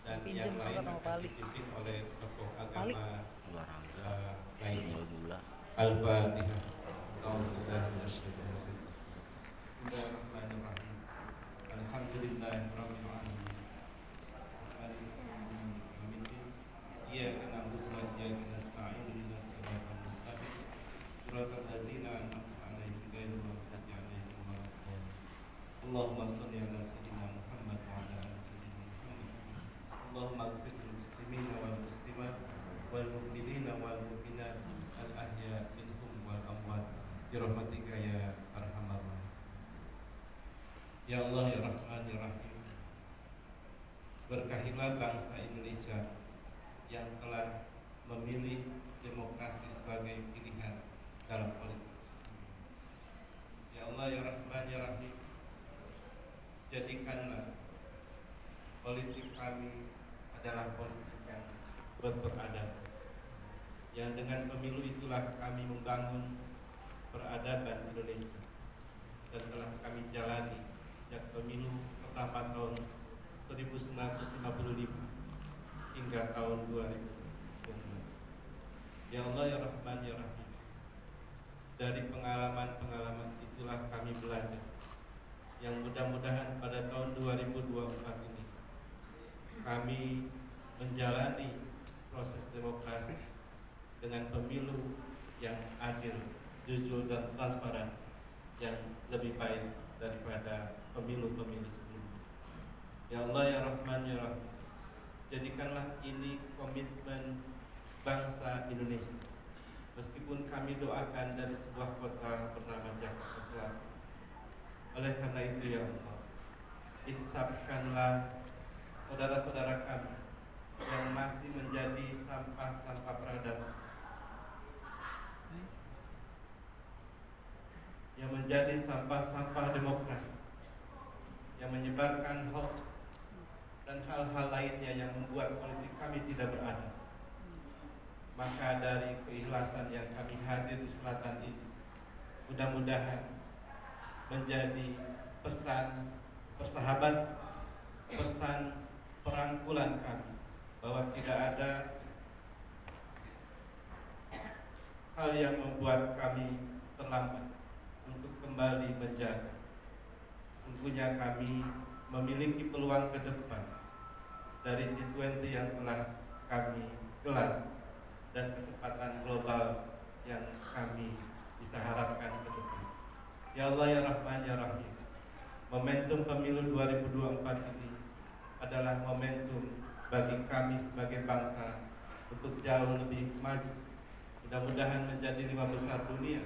H: dan yang lain akan dipimpin oleh tokoh agama lainnya. Al-Fatihah. Bismillahirrahmanirrahim. Alhamdulillahirabbil alamin. Iyyaka na'budu wa iyyaka nasta'in. Ihdinas siratal mustaqim. Shiratal ladzina an'amta 'alaihim ghairil maghdubi 'alaihim waladdallin. Allahumma shalli 'ala sayyidina Muhammad wa 'ala ali sayyidina Muhammad. Allahumma ighfir lil muslimina wal muslimat wal mu'minina wal mu'minat al ahya minhum wal amwat bi rahmatika ya arhamar rahimin. Ya Allah ya Rahman ya Rahim, berkahilah bangsa Indonesia yang telah memilih demokrasi sebagai pilihan dalam politik. Ya Allah ya Rahman ya Rahim, jadikanlah politik kami adalah politik yang beradab, yang dengan pemilu itulah kami membangun peradaban Indonesia, dan telah kami jalani sejak pemilu pertama tahun 1955 hingga tahun 2012. Ya Allah ya Rahman ya Rahim, dari pengalaman-pengalaman itulah kami belajar, yang mudah-mudahan pada tahun 2024 ini kami menjalani proses demokrasi dengan pemilu yang adil, jujur dan transparan, yang lebih baik daripada pemilu-pemilu sebelumnya. Ya Allah ya Rahman ya Rahim, jadikanlah ini komitmen bangsa Indonesia. Meskipun kami doakan dari sebuah kota bernama Jakarta Selatan, oleh karena itu ya Allah, insafkanlah saudara-saudara kami yang masih menjadi sampah-sampah peradaban, yang menjadi sampah-sampah demokrasi, yang menyebarkan hoax dan hal-hal lainnya yang membuat politik kami tidak beradab. Maka dari keikhlasan yang kami hadir di selatan ini, mudah-mudahan menjadi pesan persahabat, pesan perangkulan kami, bahwa tidak ada hal yang membuat kami terlambat, kembali menjaga. Sesungguhnya kami memiliki peluang ke depan dari G20 yang telah kami gelar dan kesempatan global yang kami bisa harapkan ke depan. Ya Allah ya Rahman ya Rahim, momentum pemilu 2024 ini adalah momentum bagi kami sebagai bangsa untuk jauh lebih maju, mudah-mudahan menjadi 5 besar dunia.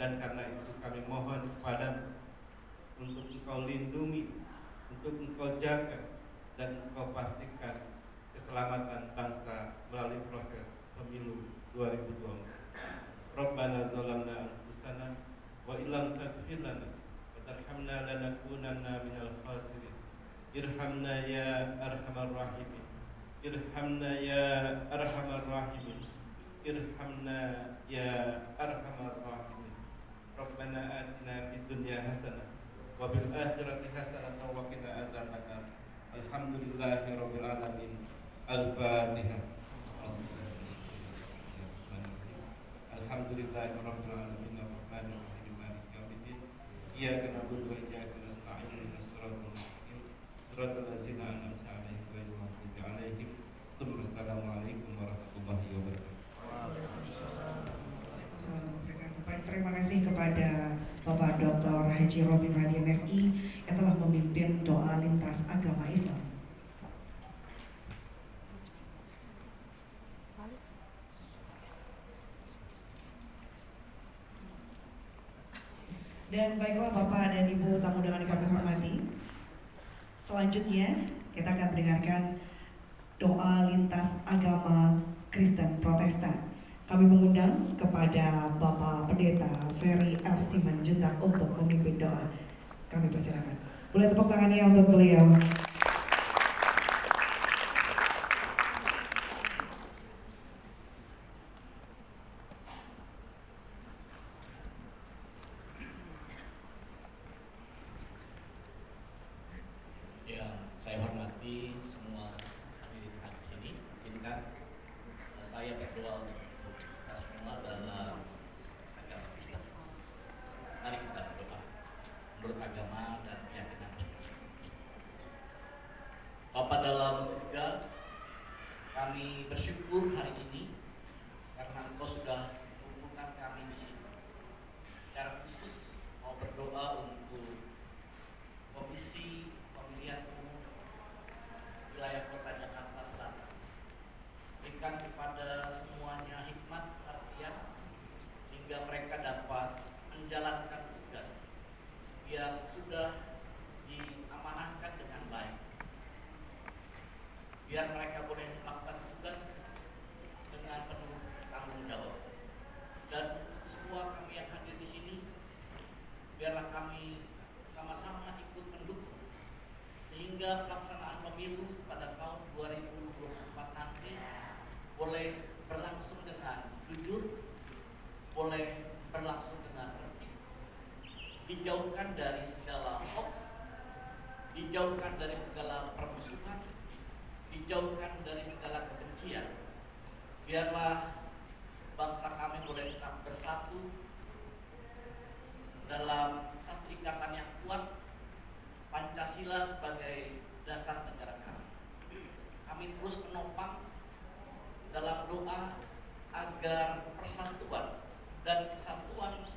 H: Dan karena itu kami mohon kepadamu untuk Engkau lindungi, untuk Engkau jaga, dan Engkau pastikan keselamatan bangsa melalui proses pemilu 2024. Rabbana zalamna anfusana wa illam taghfir lana wa tarhamna lanakunanna minal khasirin. Irhamna ya arhamar rahimin. Irhamna ya arhamar rahimin. Irhamna ya arhamar rahimin. Rabbana atina fid dunya hasanah wa bil akhirati hasanah wa qina adzabannar. Alhamdulillahirabbil alamin. Al-Fatihah. Alhamdulillahirabbil alamin. Arrahmanir rahim. Maliki yaumiddin. Iyyaka na'budu wa iyyaka nasta'in. Ihdinas siratal mustaqim. Siratal ladzina an'amta 'alaihim ghairil maghdubi 'alaihim. Assalamualaikum warahmatullahi wabarakatuh.
D: Baik, terima kasih kepada Bapak Dr. Haji Robin Radi MSI yang telah memimpin doa lintas agama Islam. Dan baiklah Bapak dan Ibu tamu undangan yang kami hormati, selanjutnya kita akan mendengarkan doa lintas agama Kristen Protestan. Kami mengundang kepada Bapak Pendeta Ferry F. Simanjuntak untuk memimpin doa. Kami persilakan. Boleh tepuk tangannya untuk beliau.
I: Yang saya hormati semua hadirin di sini, izinkan saya berdoa untuk kita semua dalam agama Islam. Mari kita berdoa menurut agama dan keyakinan masing-masing. Bapa dalam surga, kami bersyukur hari ini karena Engkau sudah mengumpulkan kami di sini. Secara khusus mau berdoa untuk Komisi Pemilihan Umum Wilayah Kota Jakarta Selatan. Berikan kepada semuanya hikmat artian sehingga mereka dapat menjalankan tugas yang sudah diamanahkan dengan baik. Biar mereka boleh melakukan tugas dengan penuh tanggung jawab. Dan semua kami yang hadir di sini, biarlah kami sama-sama ikut mendukung sehingga pelaksanaan pemilu pada tahun 2024 nanti boleh berlangsung dengan jujur, boleh berlangsung dengan tertib, dijauhkan dari segala hoax, dijauhkan dari segala permusuhan, dijauhkan dari segala kebencian. Biarlah bangsa kami boleh tetap bersatu dalam satu ikatan yang kuat, Pancasila sebagai dasar negara kami. Kami terus menopang dalam doa agar persatuan dan kesatuan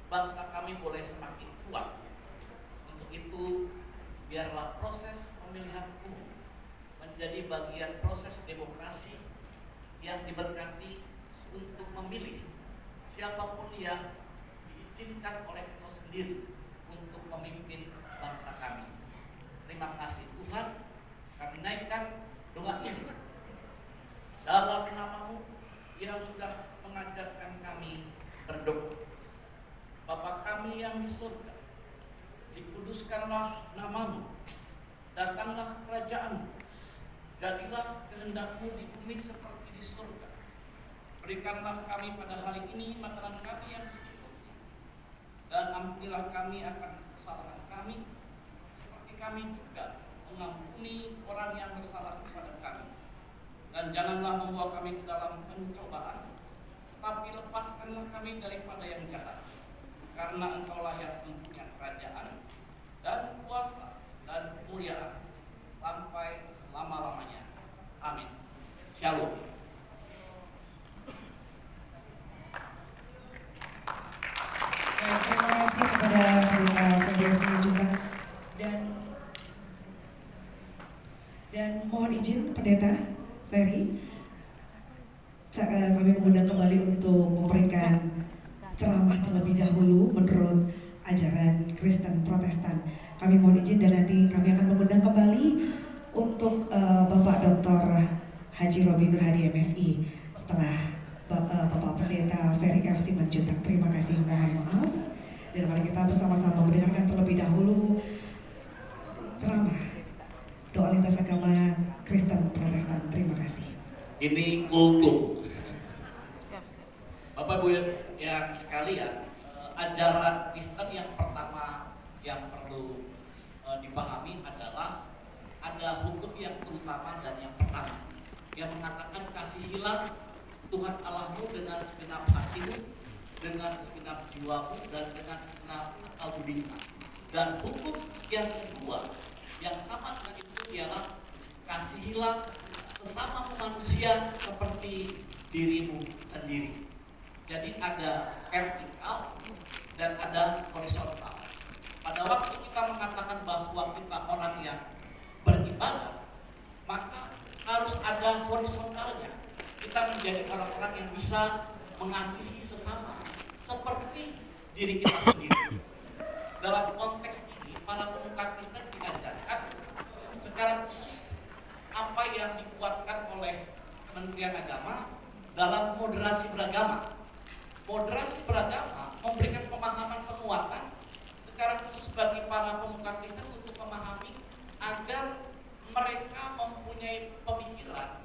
I: bangsa kami boleh semakin kuat. Untuk itu, biarlah proses pemilihan umum menjadi bagian proses demokrasi yang diberkati untuk memilih siapapun yang diizinkan oleh Engkau sendiri untuk memimpin bangsa kami. Terima kasih Tuhan, kami naikkan doa ini dalam nama-Mu yang sudah mengajarkan kami berdoa. Bapa kami yang di surga, dikuduskanlah nama-Mu, datanglah kerajaan-Mu, jadilah kehendak-Mu di bumi seperti di surga. Berikanlah kami pada hari ini makanan kami yang secukupnya, dan ampunilah kami akan kesalahan kami, seperti kami juga mengampuni orang yang bersalah kepada kami. Dan janganlah membawa kami ke dalam pencobaan, tetapi lepaskanlah kami daripada yang jahat. karena Engkaulah yang mempunyai kerajaan dan kuasa dan kemuliaan sampai selama-lamanya. Amin. Shalom.
D: Terima kasih kepada Pendeta Ferry Simanjuntak dan mohon izin Pendeta Ferry, kami mengundang kembali untuk memberikan ceramah terlebih dahulu menurut ajaran Kristen Protestan. Kami mohon izin dan nanti kami akan mengundang kembali untuk Bapak Dr. Haji Robi Nur Hadi MSI setelah Bapak Pendeta Ferry F. Simanjuntak. Terima kasih, mohon maaf. Dan mari kita bersama-sama mendengarkan terlebih dahulu ceramah doa lintas agama Kristen Protestan. Terima kasih.
I: Ini kultum. Bapak Ibu yang sekalian, ajaran Kristen yang pertama yang perlu dipahami adalah ada hukum yang terutama dan yang pertama yang mengatakan kasihilah Tuhan Allahmu dengan segenap hatimu, dengan segenap jiwamu, dan dengan segenap akal budimu. Dan hukum yang kedua yang sama dengan itu ialah kasihilah sesama manusia seperti dirimu sendiri. Jadi ada vertikal dan ada horizontal. Pada waktu kita mengatakan bahwa kita orang yang beribadah, maka harus ada horizontalnya. Kita menjadi orang-orang yang bisa mengasihi sesama seperti diri kita sendiri. Dalam konteks ini, para pemuka Kristen diajarkan secara khusus apa yang dikuatkan oleh Kementerian Agama dalam moderasi beragama. Moderasi beragama memberikan pemahaman penguatan secara khusus bagi para pemuka Kristen untuk memahami agar mereka mempunyai pemikiran,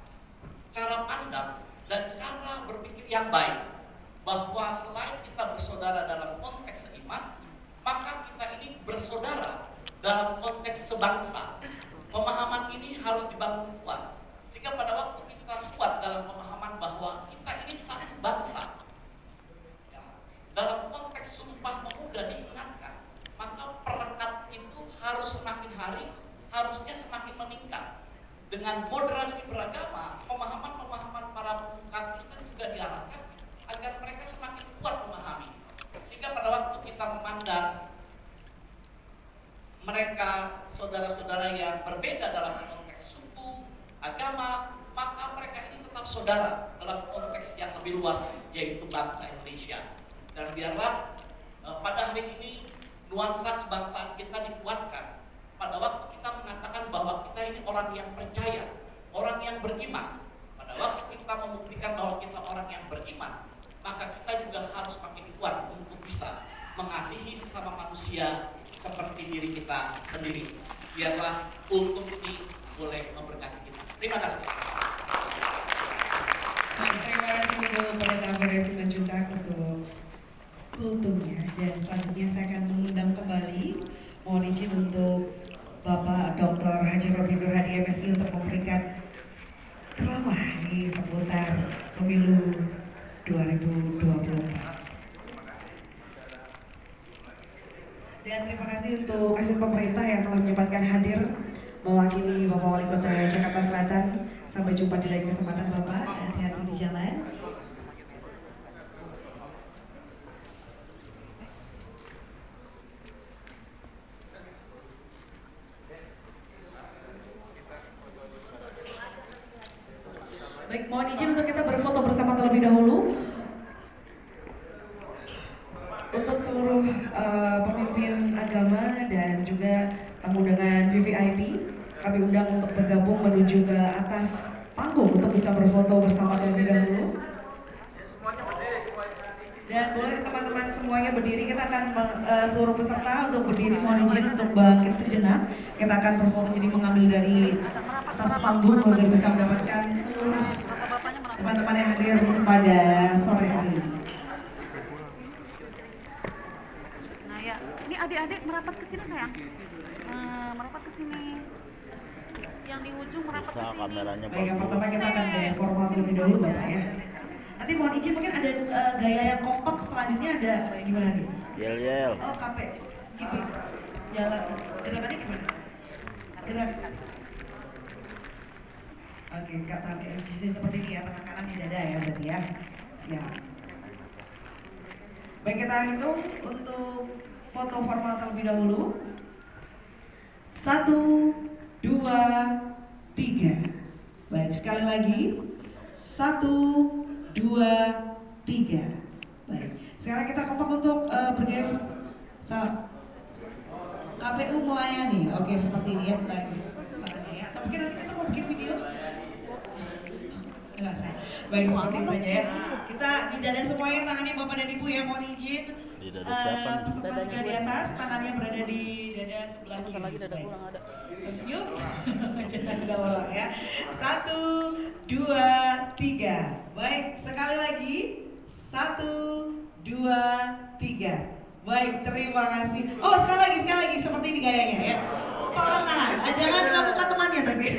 I: cara pandang, dan cara berpikir yang baik, bahwa selain kita bersaudara dalam konteks seiman, maka kita ini bersaudara dalam konteks sebangsa. Pemahaman ini harus dibangun kuat, sehingga pada waktu kita kuat dalam pemahaman bahwa kita ini satu bangsa, ya, dalam konteks Sumpah Pemuda diingatkan, maka perekat itu harus semakin hari harusnya semakin meningkat. Dengan moderasi beragama, pemahaman-pemahaman para pemuka Kristen juga diarahkan agar mereka semakin kuat memahami. Sehingga pada waktu kita memandang mereka saudara-saudara yang berbeda dalam konteks suku, agama, maka mereka ini tetap saudara dalam konteks yang lebih luas, yaitu bangsa Indonesia. Dan biarlah pada hari ini nuansa kebangsaan kita dikuatkan pada waktu kita mengatakan bahwa kita ini orang yang percaya, orang yang beriman. Pada waktu kita membuktikan bahwa kita orang yang beriman, maka kita juga harus makin kuat untuk bisa mengasihi sesama manusia seperti diri kita sendiri. Biarlah kultum ini boleh memberkati kita. Terima kasih.
D: Terima kasih Ibu Pendeta Ferry Simanjuntak untuk kultumnya. Dan selanjutnya saya akan mengundang kembali, mohon izin untuk Bapak Dr. Haji Robi Nur Hadi MSI untuk memberikan ceramah di seputar pemilu 2024. Dan terima kasih untuk asisten pemerintah yang telah menyempatkan hadir mewakili Bapak Wali Kota Jakarta Selatan. Sampai jumpa di lain kesempatan Bapak, hati-hati di jalan. Baik, mohon izin untuk kita berfoto bersama terlebih dahulu. Untuk seluruh pemimpin agama dan juga tamu dengan VVIP, kami undang untuk bergabung menuju ke atas panggung untuk bisa berfoto bersama terlebih dahulu. Dan boleh teman-teman semuanya berdiri, kita akan seluruh peserta untuk berdiri, mohon izin untuk bangkit sejenak. Kita akan berfoto, jadi mengambil dari atas panggung agar bisa mendapatkan seluruh teman-teman yang hadir pada sore hari ini.
A: Nah ya, ini adik-adik merapat ke sini sayang. Merapat ke sini. Yang di ujung merapat ke sini.
D: Baik, yang pertama kita akan gaya formal terlebih dahulu Bapak ya. Nanti mohon izin mungkin ada gaya yang kompak, selanjutnya ada gimana nih?
J: Yel.
D: Oh, KP. Gitu. Jalan gerakannya gimana? Gerak. Oke, kata posisi seperti ini ya, tangan kanan di dada ya berarti ya. Siap. Baik, kita hitung untuk foto formal terlebih dahulu. 1, 2, 3. Baik, sekali lagi. 1, 2, 3. Baik, sekarang kita kompak untuk bergaya KPU melayani. Oke, seperti ini ya tangannya ya. Atau mungkin nanti kita mau bikin video. Enggak saya. Baik, seperti itu saja ya. Kita di dada semuanya, tangannya Bapak dan Ibu ya, mohon izin.
J: Di dada siapa nih?
D: Peserta juga di atas, tangannya berada di dada sebelah kiri. Baik. Tersenyum. Jangan ada orang ya. 1, 2, 3. Baik, sekali lagi. 1, 2, 3. Baik, terima kasih. Oh, sekali lagi seperti ini gayanya ya. Kepala tangan, jangan muka temannya tapi.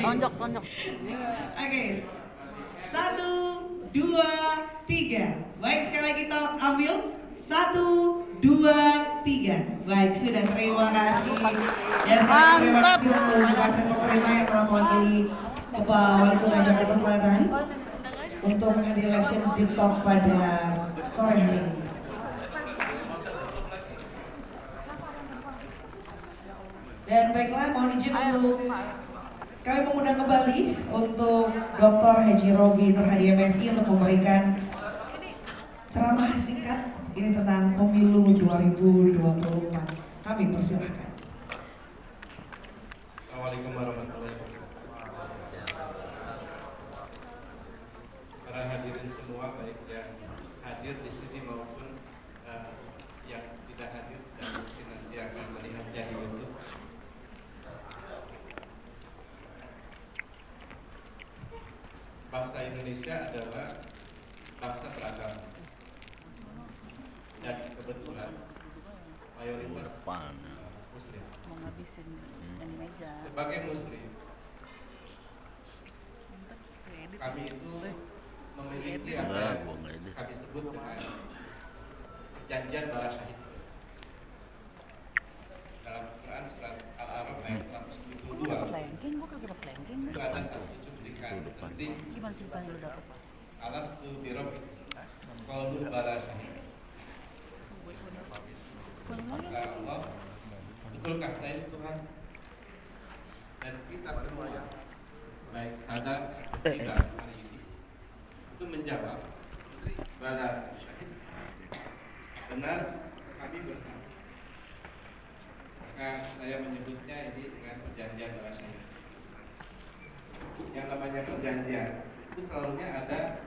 A: Tonjok.
D: Oke, 1, 2, 3. Baik, sekali lagi kita ambil. 1, 2, 3. Baik, sudah, terima kasih. Dan sekarang terima kasih untuk kuasa pemerintah yang telah mewakili Bapak Wali Kota Jakarta Selatan untuk menghadiri election TikTok pada sore hari ini. Dan baiklah, mohon izin untuk kami mengundang kembali untuk Dr. Haji Robi Nur Hadi MSI untuk memberikan ceramah singkat ini tentang pemilu 2024. Kami persilahkan.
H: Assalamualaikum warahmatullahi wabarakatuh. Para hadirin semua, baik yang hadir di sini maupun yang tidak hadir dan mungkin nanti akan melihatnya di YouTube. Bangsa Indonesia adalah bangsa beragama dan kebetulan mayoritas Muslim.
A: Mau ngabisin yang meja.
H: Sebagai Muslim, kami itu memiliki apa yang kami sebut dengan perjanjian bala syahid. Dalam Al-Quran surat Al-A'raf ayat 172 itu ada satu cuplikan penting.
A: Gimana ceritanya lu dapet?
H: Alastu birabbi qalu bala syahid. Maka Allah, betulkah saya ini Tuhan? Dan kita semua, baik sadar tidak hari ini, itu menjawab bala syahid. Benar, kami bersama. Maka saya menyebutnya ini dengan perjanjian bala syahid. Yang namanya perjanjian itu selalunya ada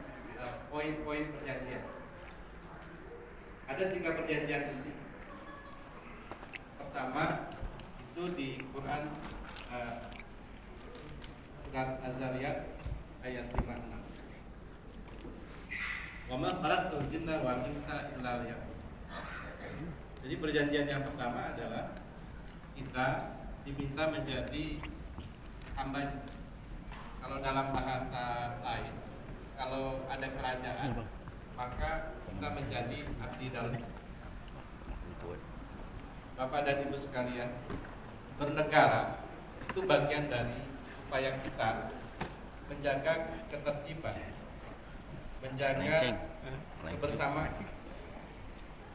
H: poin-poin perjanjian. Ada 3 perjanjian penting. Pertama itu di Quran surat Az-Zariyat ayat 56. Wa ma khalaqtul jinna wal insa illa liya'budun. Jadi perjanjian yang pertama adalah kita diminta menjadi hamba. Kalau dalam bahasa lain, kalau ada kerajaan, maka kita menjadi abdi dalam. Bapak dan Ibu sekalian, bernegara itu bagian dari upaya kita menjaga ketertiban, menjaga kebersamaan.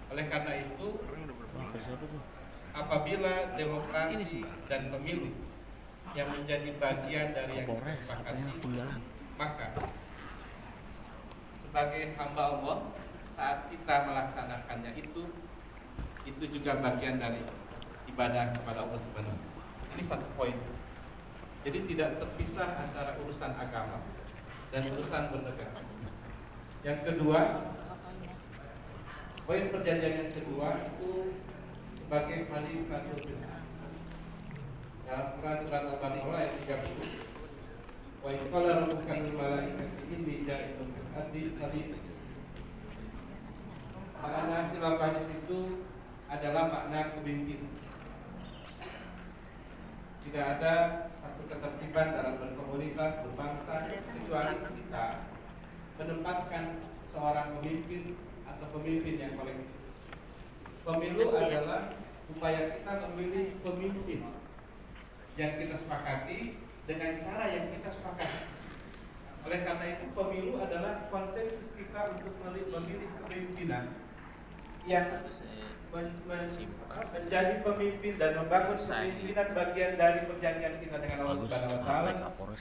H: Oleh karena itu, apabila demokrasi dan pemilu yang menjadi bagian dari yang kita sepakati, maka sebagai hamba Allah saat kita melaksanakannya itu juga bagian dari ibadah kepada Allah Subhanahu. Ini satu poin. Jadi tidak terpisah antara urusan agama dan urusan bernegara. Yang kedua, poin perjanjian yang kedua itu sebagai khalifatul billah. Dalam Quran surat Al-Baqarah ayat 30. Wa qala rabbuka lil malaikati inni ja'ilun fil ardi khalifah. Makna khilafah di situ adalah makna kepemimpinan. Tidak ada satu ketertiban dalam berkomunitas, berbangsa kecuali kita menempatkan seorang pemimpin atau pemimpin yang kolektif. Pemilu adalah upaya kita memilih pemimpin yang kita sepakati dengan cara yang kita sepakati. Oleh karena itu pemilu adalah konsensus kita untuk memilih kepemimpinan yang menjadi pemimpin dan membangun kepemimpinan bagian dari perjanjian kita dengan Allah Subhanahu wa taala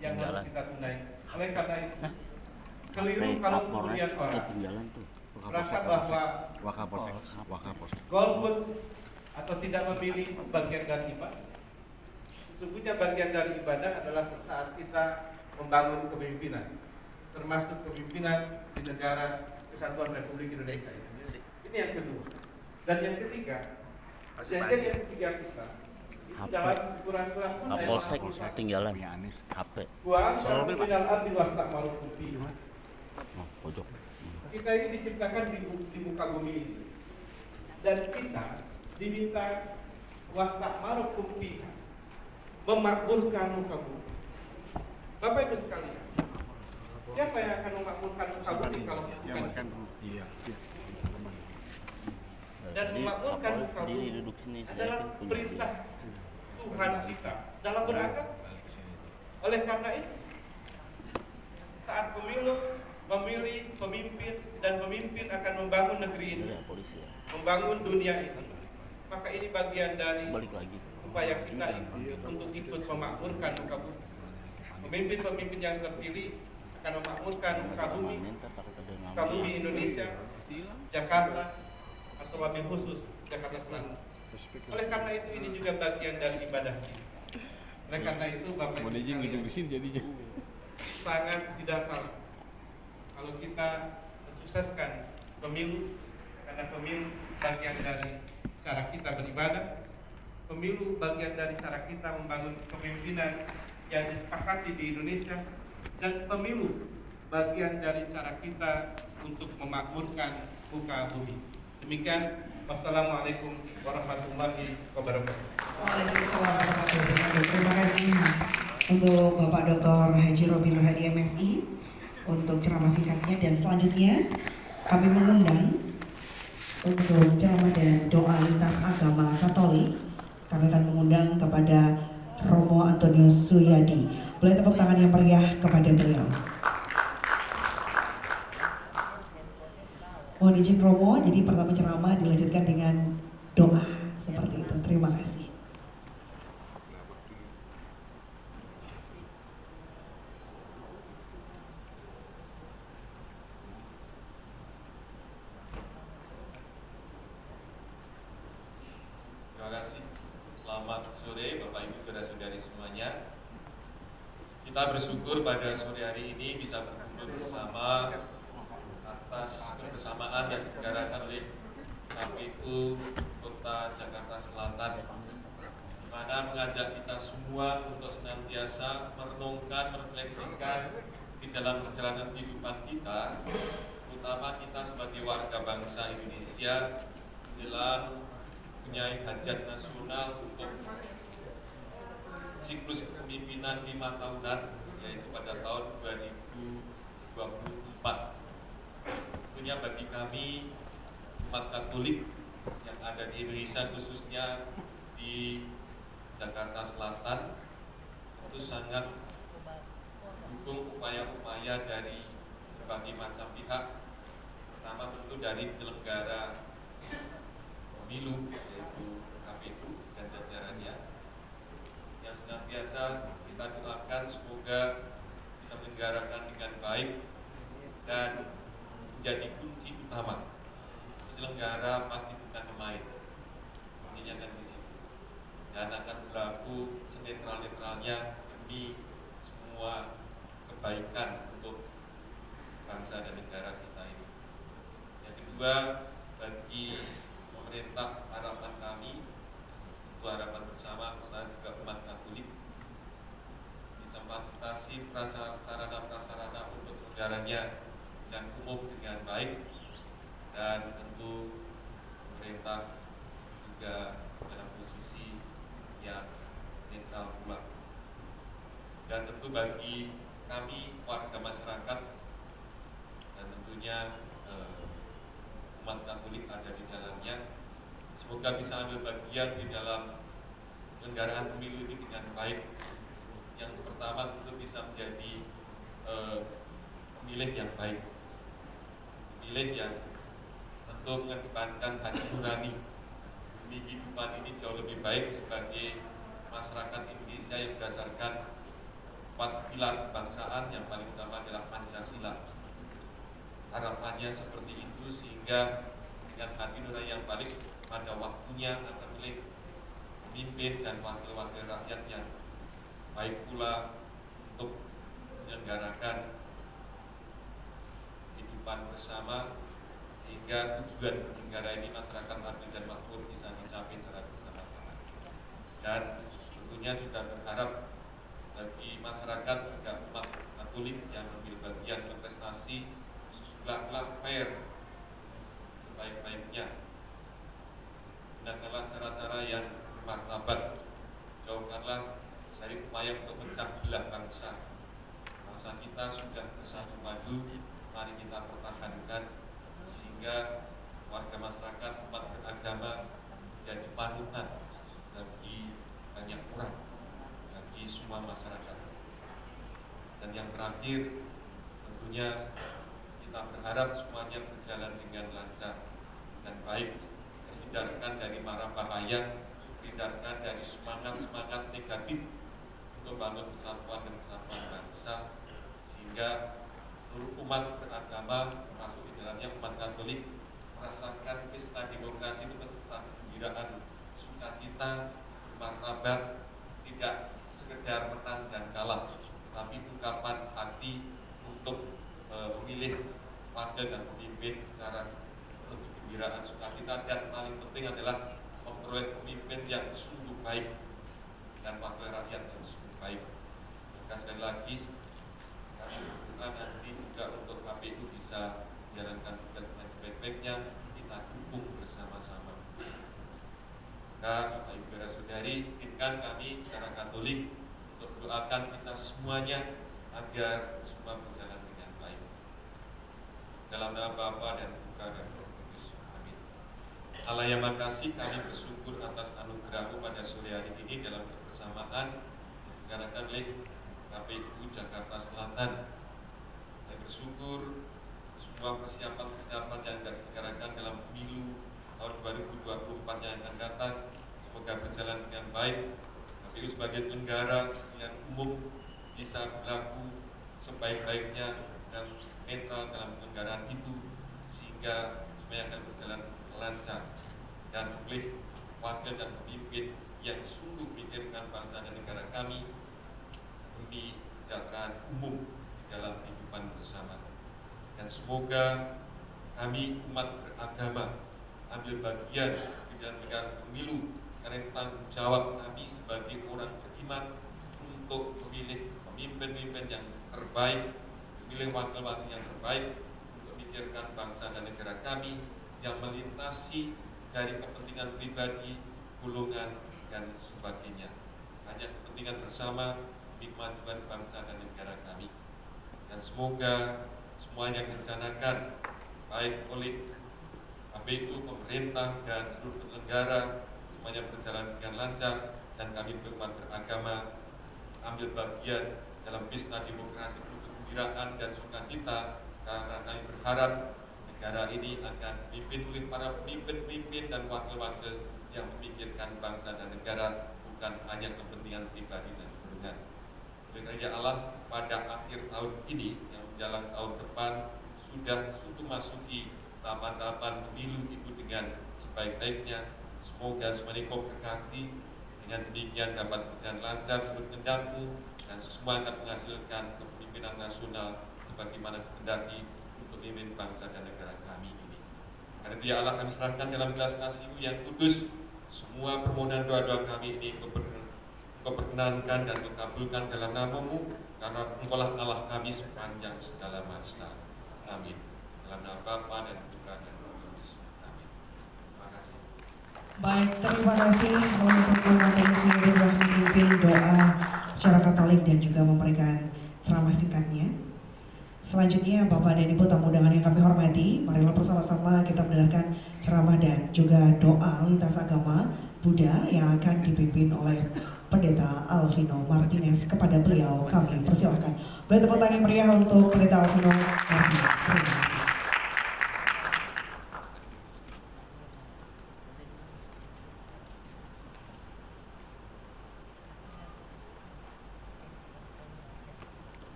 H: yang harus kita tunaikan. Oleh karena itu keliru kalau kemudian orang merasa bahwa golput atau tidak memilih itu bagian dari ibadah. Sesungguhnya bagian dari ibadah adalah saat kita membangun kepemimpinan, termasuk kepemimpinan di negara Kesatuan Republik Indonesia ini. Ini yang kedua. Dan yang ketiga, perjanjian yang ketiga kita itu dalam ukuran surat pun
J: Kapolsek ketinggalan ya Anies HP.
H: Wa amsal minal abdi wasta'maru fi.
J: Pojok.
H: Kita ini diciptakan di muka bumi ini. Dan kita diminta wasta'maru fi, memakmurkan muka bumi. Bapak Ibu sekalian, siapa yang akan memakmurkan muka bumi kalau bukan kita? Dan memakmurkan muka bumi adalah perintah Tuhan kita dalam beragama. Oleh karena itu, saat pemilu memilih pemimpin dan pemimpin akan membangun negeri ini, membangun dunia ini, maka ini bagian dari upaya kita untuk ikut memakmurkan muka bumi. Pemimpin-pemimpin yang terpilih akan memakmurkan muka bumi Indonesia, Jakarta, atau wabil khusus Jakarta Selatan. Oleh karena itu ini juga bagian dari ibadah kita. Oleh karena itu Bapak Ibu sekalian, sangat tidak salah kalau kita mensukseskan pemilu, karena pemilu bagian dari cara kita beribadah, pemilu bagian dari cara kita membangun kepemimpinan yang disepakati di Indonesia, dan pemilu bagian dari cara kita untuk memakmurkan muka bumi. Demikian, wassalamualaikum warahmatullahi wabarakatuh.
D: Waalaikumsalam warahmatullahi wabarakatuh. Terima kasih untuk Bapak Dr. Haji Robin Mahdi MSI untuk ceramah singkatnya, dan selanjutnya kami mengundang untuk ceramah dan doa lintas agama Katolik. Kami akan mengundang kepada Romo Antonius Suyadi. Boleh tepuk tangan yang meriah kepada beliau. Mohon izin Romo, jadi pertama ceramah dilanjutkan dengan doa seperti itu. Terima kasih.
K: Terima kasih. Selamat sore Bapak Ibu saudara-saudari semuanya. Kita bersyukur pada sore hari ini bisa berkumpul bersama atas kebersamaan yang diselenggarakan oleh KPU Kota Jakarta Selatan, di mana mengajak kita semua untuk senantiasa merenungkan, merefleksikan di dalam perjalanan kehidupan kita, terutama kita sebagai warga bangsa Indonesia dalam mempunyai hajat nasional untuk siklus kepemimpinan 5 tahunan, yaitu pada tahun 2024. Tentunya bagi kami umat Katolik yang ada di Indonesia, khususnya di Jakarta Selatan, itu sangat mendukung upaya-upaya dari berbagai macam pihak, pertama tentu dari penyelenggara pemilu yaitu KPU dan jajarannya, yang senantiasa kita doakan semoga bisa menyelenggarakan dengan baik dan menjadi kunci utama. Penyelenggara pasti bukan pemain, kuncinya kan di situ, dan akan berlaku senetral-netralnya demi semua kebaikan untuk bangsa dan negara kita ini. Yang kedua, bagi pemerintah, harapan kami, itu harapan bersama karena juga umat Katolik, bisa memfasilitasi sarana-prasarana untuk saudaranya dan umum dengan baik, dan tentu pemerintah juga dalam posisi yang netral pula. Dan tentu bagi kami warga masyarakat dan tentunya umat Katolik ada di dalamnya, semoga bisa ambil bagian di dalam penyelenggaraan pemilu ini dengan baik. Yang pertama tentu bisa menjadi pemilih yang baik, pemilih yang tentu mengedepankan hati nurani demi kehidupan ini jauh lebih baik sebagai masyarakat Indonesia yang berdasarkan 4 pilar kebangsaan yang paling utama adalah Pancasila. Harapannya seperti itu sehingga dengan hati nurani yang balik pada waktunya akan memilih pemimpin dan wakil-wakil rakyat yang baik pula untuk menyelenggarakan kehidupan bersama sehingga tujuan negara ini masyarakat adil dan makmur bisa dicapai secara bersama-sama. Dan tentunya juga berharap bagi masyarakat juga umat Katolik yang mengambil bagian kontestasi juga fair sebaik-baiknya. Gunakanlah cara-cara yang bermartabat, jauhkanlah dari upaya untuk mencah belah bangsa. Bangsa kita sudah bersatu padu, mari kita pertahankan sehingga warga masyarakat umat beragama menjadi panutan bagi banyak orang, bagi semua masyarakat. Dan yang terakhir tentunya kita berharap semuanya berjalan dengan lancar dan baik, terhindarkan dari mara bahaya, terhindarkan dari semangat-semangat negatif untuk bangun persatuan dan kesatuan bangsa, sehingga seluruh umat beragama termasuk di dalamnya umat Katolik merasakan pesta demokrasi itu pesta kegembiraan, sukacita, martabat, tidak sekedar menang dan kalah, tapi ungkapan hati untuk memilih wakil dan pemimpin secara penuh kegembiraan, sukacita, dan paling penting adalah memperoleh pemimpin yang sungguh baik dan wakil rakyat yang sungguh baik. Maka sekali lagi kami berdoa nanti juga untuk KPU bisa menjalankan tugas dengan sebaik-baiknya, kita dukung bersama-sama. Maka Bapak Ibu Saudara-saudari, izinkan kami secara Katolik untuk mendoakan kita semuanya agar semua berjalan dengan baik. Dalam nama Bapa dan Putra dan Roh Kudus. Amin. Allah yang makasih, kami bersyukur atas anugerah-Mu pada sore hari ini dalam kebersamaan diselenggarakan oleh KPU Jakarta Selatan. Kami bersyukur semua persiapan-persiapan yang akan diselenggarakan dalam pemilu tahun 2024 yang akan datang semoga berjalan dengan baik. KPU sebagai penyelenggara pemilihan umum bisa berlaku sebaik-baiknya dan netral dalam penyelenggaraan itu sehingga semuanya akan berjalan lancar dan memilih wakil dan pemimpin yang sungguh memikirkan bangsa dan negara kami demi kesejahteraan umum di dalam kehidupan bersama. Dan semoga kami umat beragama ambil bagian di dalam pemilu karena tanggung jawab kami sebagai orang beriman untuk memilih pemimpin-pemimpin yang terbaik, memilih wakil-wakil yang terbaik untuk memikirkan bangsa dan negara kami yang melintasi dari kepentingan pribadi, golongan, dan sebagainya. Hanya kepentingan bersama demi kemajuan bangsa dan negara kami. Dan semoga semuanya direncanakan baik oleh KPU, pemerintah, dan seluruh penyelenggara semuanya berjalan dengan lancar dan kami berumat beragama ambil bagian dalam pesta demokrasi penuh kegembiraan dan sukacita karena kami berharap negara ini akan dipimpin oleh para pemimpin-pemimpin dan wakil-wakil yang memikirkan bangsa dan negara, bukan hanya kepentingan pribadi dan golongan. Oleh karena Allah, pada akhir tahun ini yang menjelang tahun depan sudah masuki tahapan-tahapan pemilu itu dengan sebaik-baiknya. Semoga semuanya Kau berkati, dengan demikian dapat berjalan lancar seluruh kehendak-Mu dan semua akan menghasilkan kepemimpinan nasional sebagaimana kehendaki untuk memimpin bangsa dan negara kami ini. Karena itu ya Allah, kami serahkan dalam gelas kasih-Mu yang kudus semua permohonan doa-doa kami ini Kau perkenankan dan Kau kabulkan dalam nama-Mu, karena Engkau-lah Allah kami sepanjang segala masa. Amin. Dalam nama Bapa dan Putra dan Roh Kudus. Amin. Terima kasih.
D: Baik, terima kasih untuk Bapak Suri telah memimpin doa secara Katolik dan juga memberikan ceramah singkatnya. Selanjutnya Bapak dan Ibu tamu undangan yang kami hormati, marilah bersama-sama kita mendengarkan ceramah dan juga doa lintas agama Buddha yang akan dipimpin oleh Pendeta Alvino Martinez. Kepada beliau kami persilahkan. Boleh tepuk tangan meriah untuk Pendeta Alvino Martinez. Terima kasih.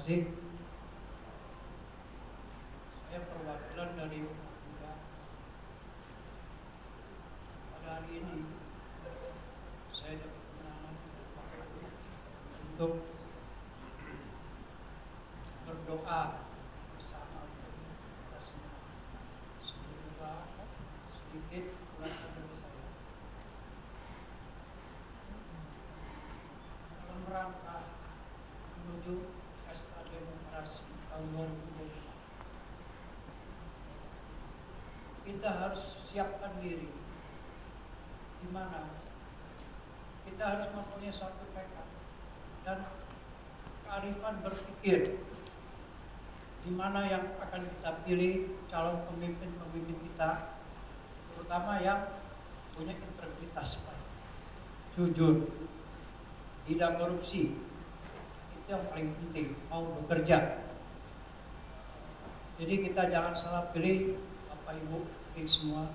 I: kasih. Saya perwakilan dari Buddha. Pada hari ini saya dapat kemenangan untuk berdoa bersama kita semua. Semoga sedikit ulasan dari saya. Dalam rangka menuju pesta demokrasi tahun 2024, kita harus siapkan diri, di mana kita harus mempunyai suatu tekad dan kearifan berpikir, di mana yang akan kita pilih calon pemimpin-pemimpin kita, terutama yang punya integritas baik, jujur, tidak korupsi. Itu yang paling penting, mau bekerja. Jadi kita jangan salah pilih Bapak Ibu, pilih semua.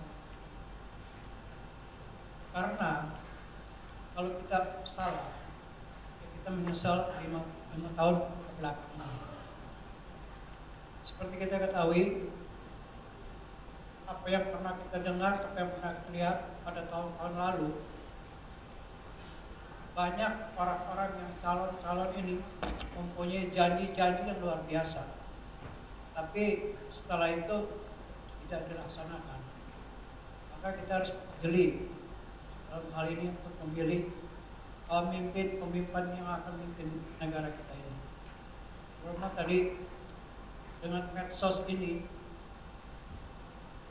I: Karena kalau kita salah, ya kita menyesal 5 tahun ke belakang. Seperti kita ketahui, apa yang pernah kita dengar, apa yang pernah kita lihat pada tahun-tahun lalu, banyak orang-orang yang calon-calon ini mempunyai janji-janji yang luar biasa, tapi setelah itu tidak dilaksanakan. Maka kita harus jeli dalam hal ini untuk memilih pemimpin yang akan memimpin negara kita ini. Karena tadi dengan medsos ini,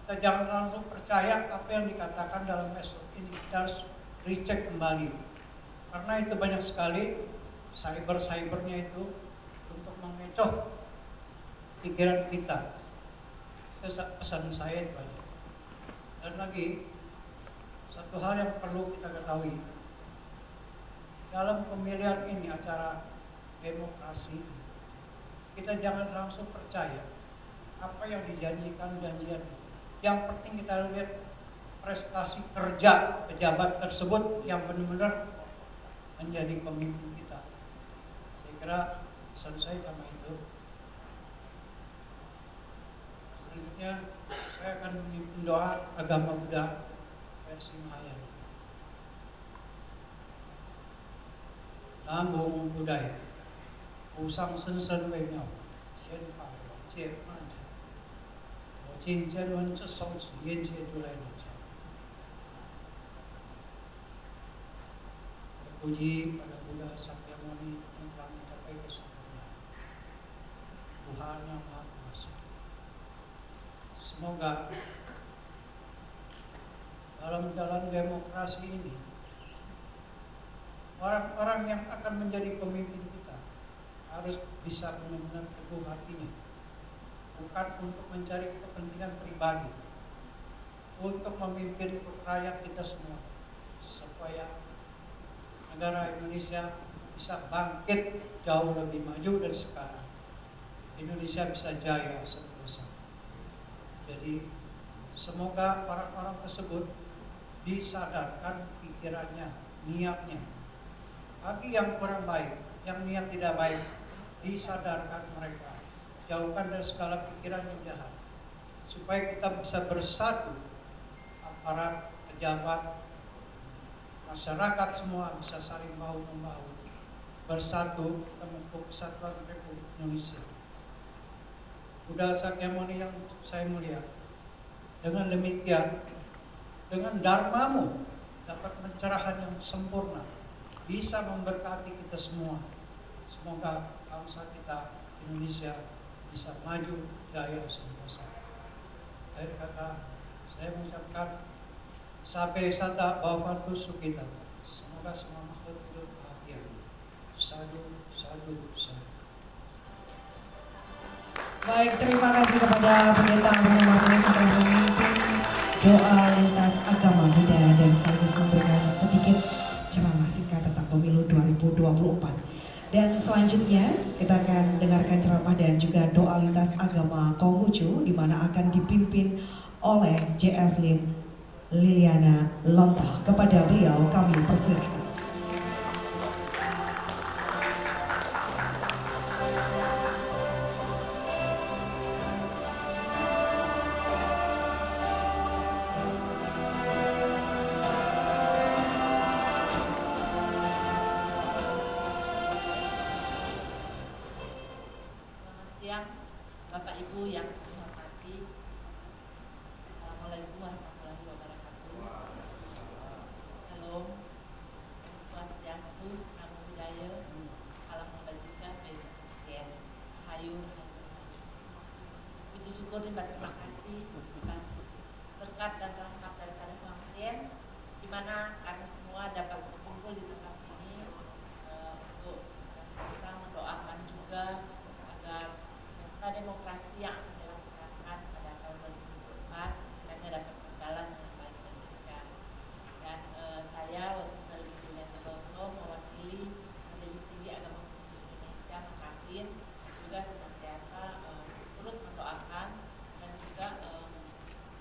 I: kita jangan langsung percaya apa yang dikatakan dalam medsos ini. Kita harus recheck kembali. Karena itu banyak sekali cybernya itu untuk mengecoh pikiran kita. Itu pesan saya itu aja. Dan lagi satu hal yang perlu kita ketahui, dalam pemilihan ini, acara demokrasi, kita jangan langsung percaya apa yang dijanjikan janjian. Yang penting kita lihat prestasi kerja pejabat tersebut yang benar-benar menjadi pemimpin kita. Saya kira pesan saya sama itu. Selanjutnya saya akan memimpin doa agama Buddha versi Mahayana. Namo Buddhaya. Usang sensen wei miao, xian pa wang jie man jia. Wo jing jian wen zhe song zhi yan jie zhu lai nu jia. Terpuji pada Buddha Sakyamuni yang telah mencapai kesempurnaan. Tuhan yang Maha Kuasa. Semoga dalam jalan demokrasi ini, orang-orang yang akan menjadi pemimpin kita harus bisa benar-benar teguh hatinya, bukan untuk mencari kepentingan pribadi, untuk memimpin rakyat kita semua, supaya negara Indonesia bisa bangkit jauh lebih maju dari sekarang. Indonesia bisa jaya seterusnya. Jadi semoga orang-orang tersebut disadarkan pikirannya, niatnya. Bagi yang kurang baik, yang niat tidak baik, disadarkan mereka. Jauhkan dari segala pikiran yang jahat. Supaya kita bisa bersatu, aparat, pejabat, masyarakat semua bisa saling bahu-membahu. Bersatu, kita memupuk kesatuan Republik Indonesia.
L: Buddha Sakyamuni yang saya mulia, dengan demikian, dengan dharmamu dapat pencerahan yang sempurna, bisa memberkati kita semua. Semoga bangsa kita Indonesia bisa maju jaya sentosa. Akhir kata, saya mengucapkan Sape Sata Bhavatu Sukhita. Semoga semua makhluk hidup bahagia. Sadu, sadu, sadu.
D: Baik, terima kasih kepada pendeta Bruno Martinez yang telah memimpin doa lintas agama Buddha dan sekaligus memberikan sedikit ceramah singkat tentang pemilu 2024. Dan selanjutnya kita akan dengarkan ceramah dan juga doa lintas agama Konghucu di mana akan dipimpin oleh JS Lim Liliana Lonta. Kepada beliau kami persilahkan.
M: Bapak Ibu yang kami hormati, Assalamualaikum warahmatullahi wabarakatuh. Salam, Swastiastu, Namo Buddhaya, Salam Kebajikan, Bejien, Hayu, puji syukur dan terima kasih atas berkat dan rahmat daripada Tuhan, di mana kami semua dapat berkumpul di tempat ini untuk bisa mendoakan juga agar demokrasi yang akan dilaksanakan pada tahun 2024 kiranya dapat berjalan dengan baik dan lancar. Dan saya Wadisna Liliana Lonto mewakili Majelis Tinggi Agama Indonesia Makakin juga senantiasa turut mendoakan dan juga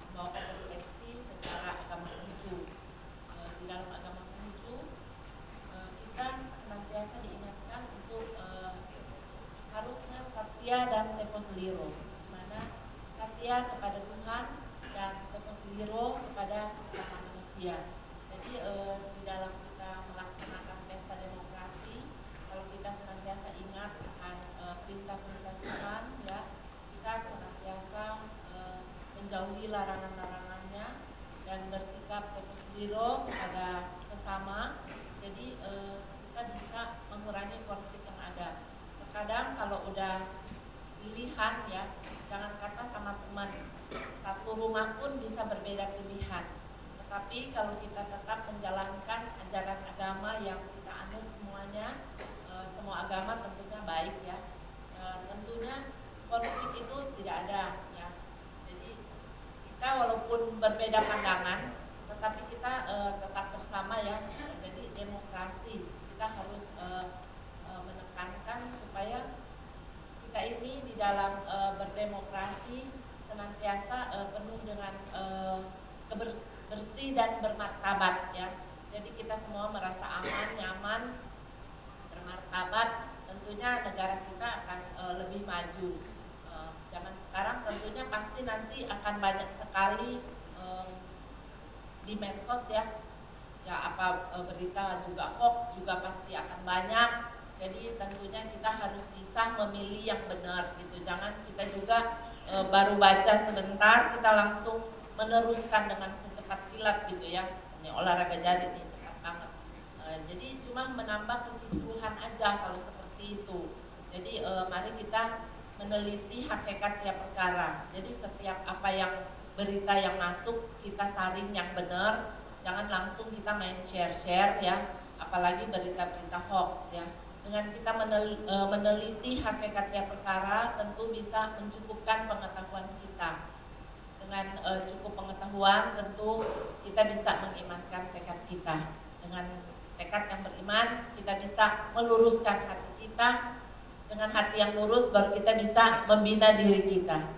M: membawa refleksi secara agama Konghucu. Di dalam agama Konghucu kita senantiasa diingatkan untuk harusnya Satya dan Tepo Seliro, di mana Satya kepada Tuhan dan Tepo Seliro kepada sesama manusia. Jadi di dalam kita melaksanakan pesta demokrasi, kalau kita senantiasa ingat akan perintah-perintah Tuhan, ya, kita senantiasa menjauhi larangan-larangannya dan bersikap Tepo Seliro kepada sesama. Jadi kita bisa mengurangi konflik yang ada. Kadang kalau udah pilihan, ya, jangan kata sama teman, satu rumah pun bisa berbeda pilihan. Tetapi kalau kita tetap menjalankan ajaran agama yang kita anut semuanya, semua agama tentunya baik, ya. Tentunya konflik itu tidak ada, ya. Jadi kita walaupun berbeda pandangan, tetapi kita tetap bersama, ya. Jadi demokrasi kita harus menekankan supaya kita ini di dalam berdemokrasi senantiasa penuh dengan bersih dan bermartabat, ya. Jadi kita semua merasa aman, nyaman, bermartabat. Tentunya negara kita akan lebih maju. Zaman sekarang tentunya pasti nanti akan banyak sekali di medsos, ya. Ya, apa berita juga hoax juga pasti akan banyak. Jadi tentunya kita harus bisa memilih yang benar gitu. Jangan kita juga baru baca sebentar kita langsung meneruskan dengan secepat kilat gitu, ya. Ini olahraga jari nih cepat banget. Jadi cuma menambah kekisruhan aja kalau seperti itu. Jadi mari kita meneliti hakikat tiap perkara. Jadi setiap apa yang berita yang masuk kita saring yang benar. Jangan langsung kita main share-share, ya. Apalagi berita-berita hoax, ya. Dengan kita meneliti hakikat tiap perkara, tentu bisa mencukupkan pengetahuan kita. Dengan cukup pengetahuan, tentu kita bisa mengimankan tekad kita. Dengan tekad yang beriman, kita bisa meluruskan hati kita. Dengan hati yang lurus, baru kita bisa membina diri kita.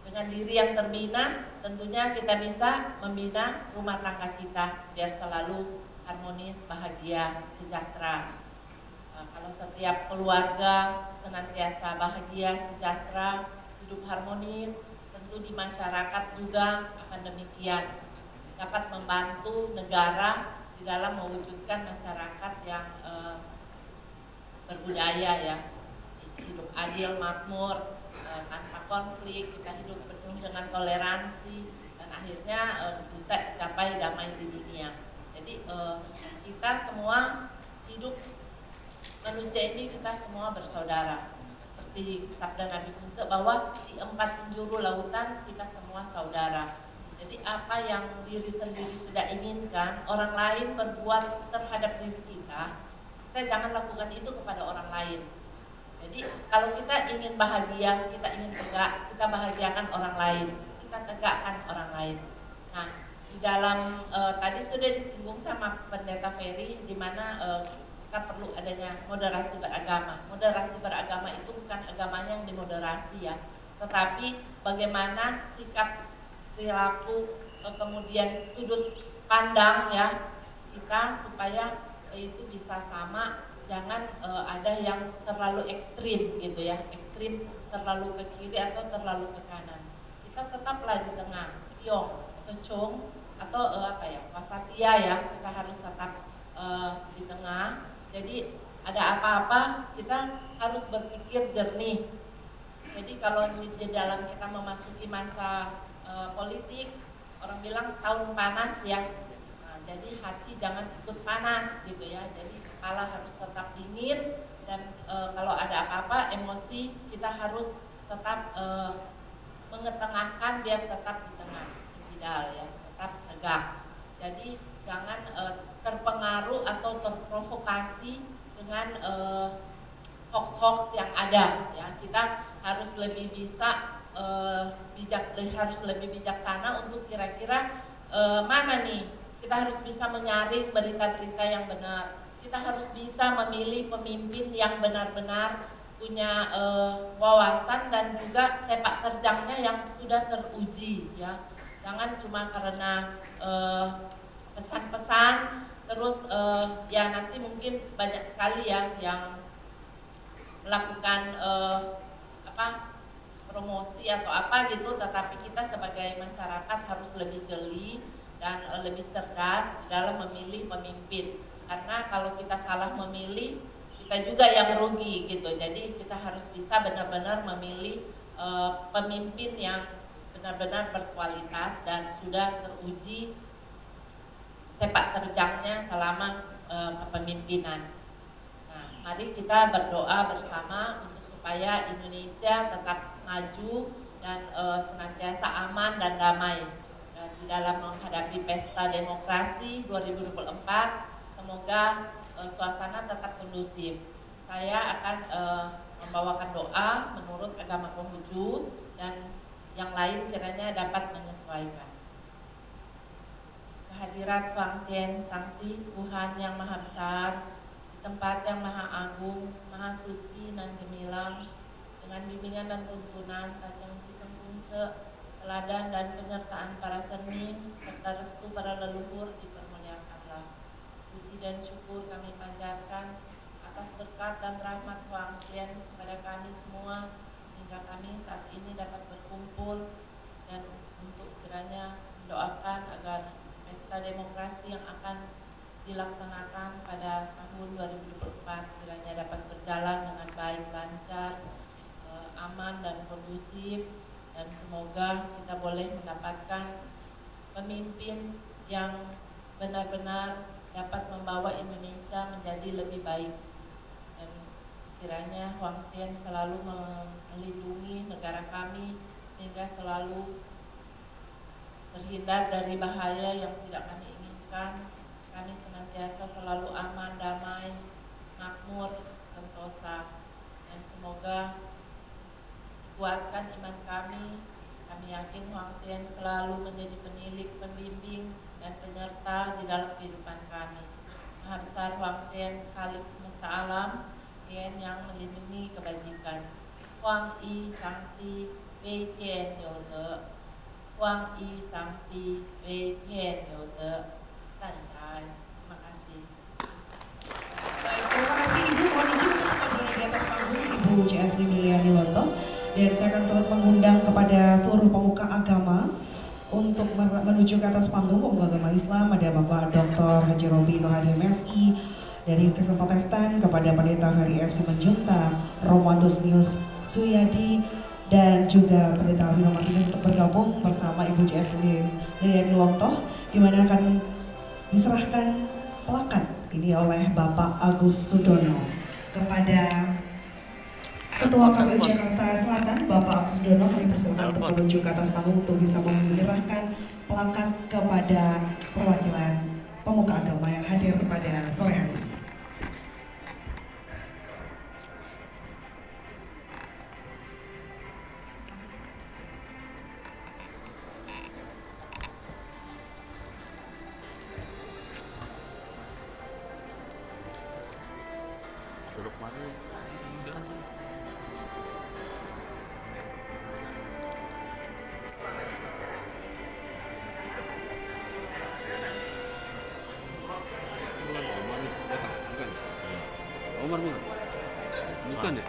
M: Dengan diri yang terbina, tentunya kita bisa membina rumah tangga kita, biar selalu harmonis, bahagia, sejahtera. Kalau setiap keluarga senantiasa bahagia, sejahtera, hidup harmonis, tentu di masyarakat juga akan demikian. Dapat membantu negara di dalam mewujudkan masyarakat yang berbudaya, ya, hidup adil, makmur, tanpa konflik, kita hidup penuh dengan toleransi, dan akhirnya bisa dicapai damai di dunia. Jadi kita semua hidup, manusia ini kita semua bersaudara. Seperti sabda Nabi Kunce bahwa di 4 penjuru lautan kita semua saudara. Jadi apa yang diri sendiri tidak inginkan orang lain berbuat terhadap diri kita jangan lakukan itu kepada orang lain. Jadi kalau kita ingin bahagia, kita ingin tegak, kita bahagiakan orang lain, kita tegakkan orang lain. Nah, di dalam tadi sudah disinggung sama Pendeta Ferry, di mana kita perlu adanya moderasi beragama. Moderasi beragama itu bukan agamanya yang dimoderasi ya, tetapi bagaimana sikap, perilaku, kemudian sudut pandang ya kita supaya itu bisa sama, jangan ada yang terlalu ekstrim gitu ya, ekstrim terlalu ke kiri atau terlalu ke kanan. Kita tetaplah di tengah, yong atau chong atau wasatia ya, kita harus tetap di tengah. Jadi ada apa-apa kita harus berpikir jernih. Jadi kalau di dalam kita memasuki masa politik, orang bilang tahun panas ya. Nah, jadi hati jangan ikut panas gitu ya. Jadi kepala harus tetap dingin, dan kalau ada apa-apa emosi kita harus tetap mengetengahkan biar tetap di tengah, ideal ya, tetap tegak. Jadi jangan terpengaruh atau terprovokasi dengan hoax-hoax yang ada ya. Kita harus lebih bisa harus lebih bijaksana untuk kira-kira mana nih kita harus bisa menyaring berita-berita yang benar. Kita harus bisa memilih pemimpin yang benar-benar punya wawasan dan juga sepak terjangnya yang sudah teruji ya. Jangan cuma karena pesan-pesan terus ya nanti mungkin banyak sekali ya yang melakukan promosi atau apa gitu, tetapi kita sebagai masyarakat harus lebih jeli dan lebih cerdas di dalam memilih pemimpin, karena kalau kita salah memilih kita juga yang rugi gitu. Jadi kita harus bisa benar-benar memilih pemimpin yang benar-benar berkualitas dan sudah teruji sepak terjangnya selama kepemimpinan. Nah, mari kita berdoa bersama untuk supaya Indonesia tetap maju dan senantiasa aman dan damai. Dan di dalam menghadapi pesta demokrasi 2024, semoga suasana tetap kondusif. Saya akan membawakan doa menurut agama Konghucu dan yang lain kiranya dapat menyesuaikan. Kehadirat Tuhan Tien Sangti, Tuhan yang Maha Besar, di tempat yang Maha Agung, Maha Suci dan Gemilang, dengan bimbingan dan tuntunan Tajang Ciseng Kunce, teladan dan penyertaan para semin, serta restu para leluhur dipermuliakanlah. Puji dan syukur kami panjatkan atas berkat dan rahmat Tuhan Tien kepada kami semua, sehingga kami saat ini dapat berkumpul dan untuk kiranya mendoakan agar pesta demokrasi yang akan dilaksanakan pada tahun 2024 kiranya dapat berjalan dengan baik, lancar, aman dan kondusif, dan semoga kita boleh mendapatkan pemimpin yang benar-benar dapat membawa Indonesia menjadi lebih baik. Dan kiranya Huang Tien selalu melindungi negara kami sehingga selalu terhindar dari bahaya yang tidak kami inginkan. Kami senantiasa selalu aman, damai, makmur, sentosa, dan semoga kuatkan iman kami. Kami yakin Huang Tien selalu menjadi penilik, pembimbing, dan penyerta di dalam kehidupan kami. Maha Besar Huang Tien, Khalik semesta alam, Tien yang melindungi kebajikan. Huang I Sangti Wei Tien Yote, Huang I Sangti Wei Tien Yote, Sancai. Terima kasih.
D: Baik, terima kasih Ibu. Mohon izin untuk berdiri di atas panggung Ibu CS Liliani Lonto. Dan saya akan turut mengundang kepada seluruh pemuka agama untuk menuju ke atas panggung. Pemuka agama Islam ada Bapak Dr. Haji Robi Nur Hadi MSI, dari Kristen Protestan kepada Pendeta Ferry FC Menjunta, Romantus News Suyadi, dan juga Pendeta Alvino Martinez untuk bergabung bersama Ibu JS Liliani Lontoh, di mana akan diserahkan plakat ini oleh Bapak Agus Sudono kepada Ketua KPU Jakarta Selatan, Bapak Agus Sudono. Kami persilakan untuk menuju ke atas panggung untuk bisa menyerahkan plakat kepada perwakilan pemuka agama yang hadir pada sore hari ini.
J: Suruh mana?
N: Omar bukan? Bukan ya?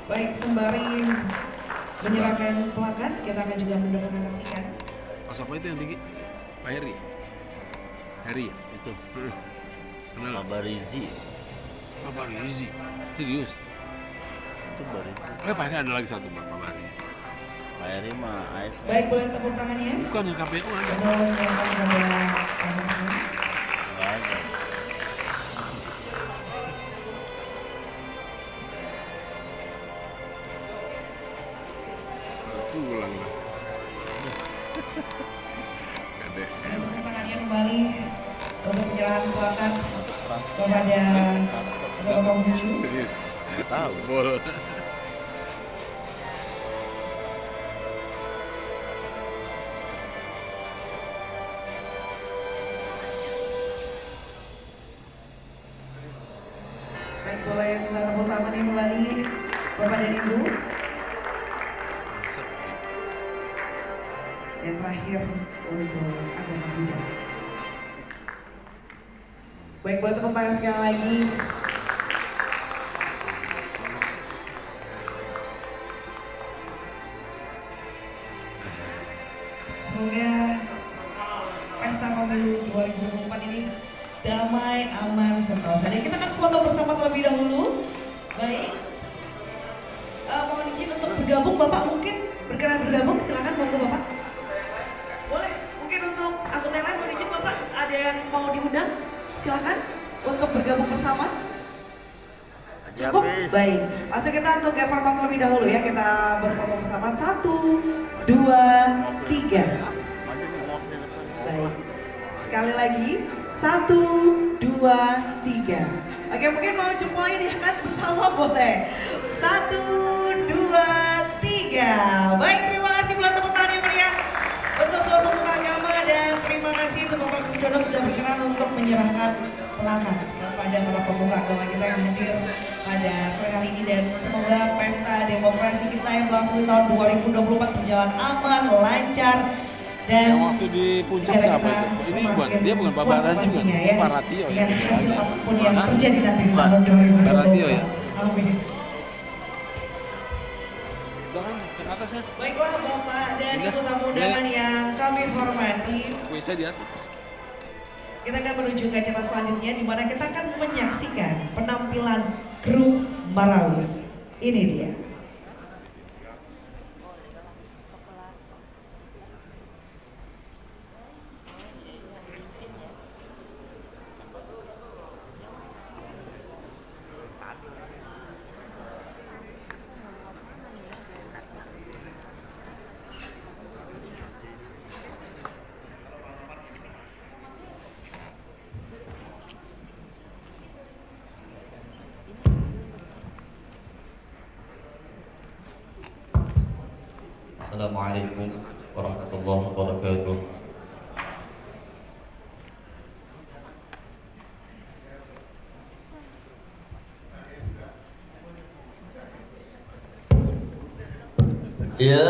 D: Baik, sembari menyerahkan plakat, kita akan juga mendokumentasikan.
N: Mas apa itu yang tinggi? Pak Heri? Heri?
J: Itu.
N: Kenal?
J: Pak Rizi.
N: Pak Rizi? Serius?
J: Itu Pak Rizi.
N: Pak Heri ada lagi satu Pak Heri.
J: Pak Heri mah ASN.
D: Baik, boleh tepuk tangannya.
N: Bukan yang KPU ada.
D: Untuk menyerahkan kepada Pak
J: Nggak ada.
N: Pulang lah.
D: Tepuk tangannya kembali untuk penyerahan plakat kepada Bapak Mucu.
N: Serius?
J: Nggak tahu.
N: Bol.
D: Baik, boleh minta tepuk tangannya kembali Bapak dan Ibu. Yang terakhir untuk agama Buddha. Baik, boleh tepuk tangan sekali lagi. Semoga pesta pemilu 2024 ini damai, aman, serta sadar. Kita akan foto bersama terlebih dahulu. Baik. Mohon izin untuk bergabung, Bapak mungkin berkenan bergabung, silakan monggo Bapak. Boleh, mungkin untuk anggota yang lain mohon izin Bapak, ada yang mau diundang? Silakan untuk bergabung bersama. Cukup? Baik, langsung kita untuk format terlebih dahulu ya, kita berfoto bersama 1, 2, 3. Baik, sekali lagi 1, 2, 3. Oke, mungkin mau jempolnya diangkat bersama boleh. 1, 2, 3. Baik, terima kasih buat tepuk tangan yang meriah untuk seluruh pemuka agama, dan terima kasih untuk Bapak Sudono sudah berkenan untuk menyerahkan plakat kepada para pemuka agama kita yang hadir pada sore hari ini, dan semoga pesta demokrasi kita yang berlangsung di tahun 2024 berjalan aman, lancar, dan
N: yang waktu di puncak siapa itu? Ini bukan, dia bukan Pak Barasi kan?
D: Ya,
N: Pak Ratio ya?
D: dengan hasil apapun yang terjadi nanti di tahun 2024.
N: Pak Ratio ya?
D: Amin.
N: Udah kan, ke atas kan?
D: Baiklah Bapak dan Ibu tamu undangan yang kami hormati,
N: Bisa di atas.
D: kita akan menuju ke acara selanjutnya di mana kita akan menyaksikan penampilan grup Marawis. Ini dia.
O: Assalamualaikum warahmatullahi wabarakatuh. Ya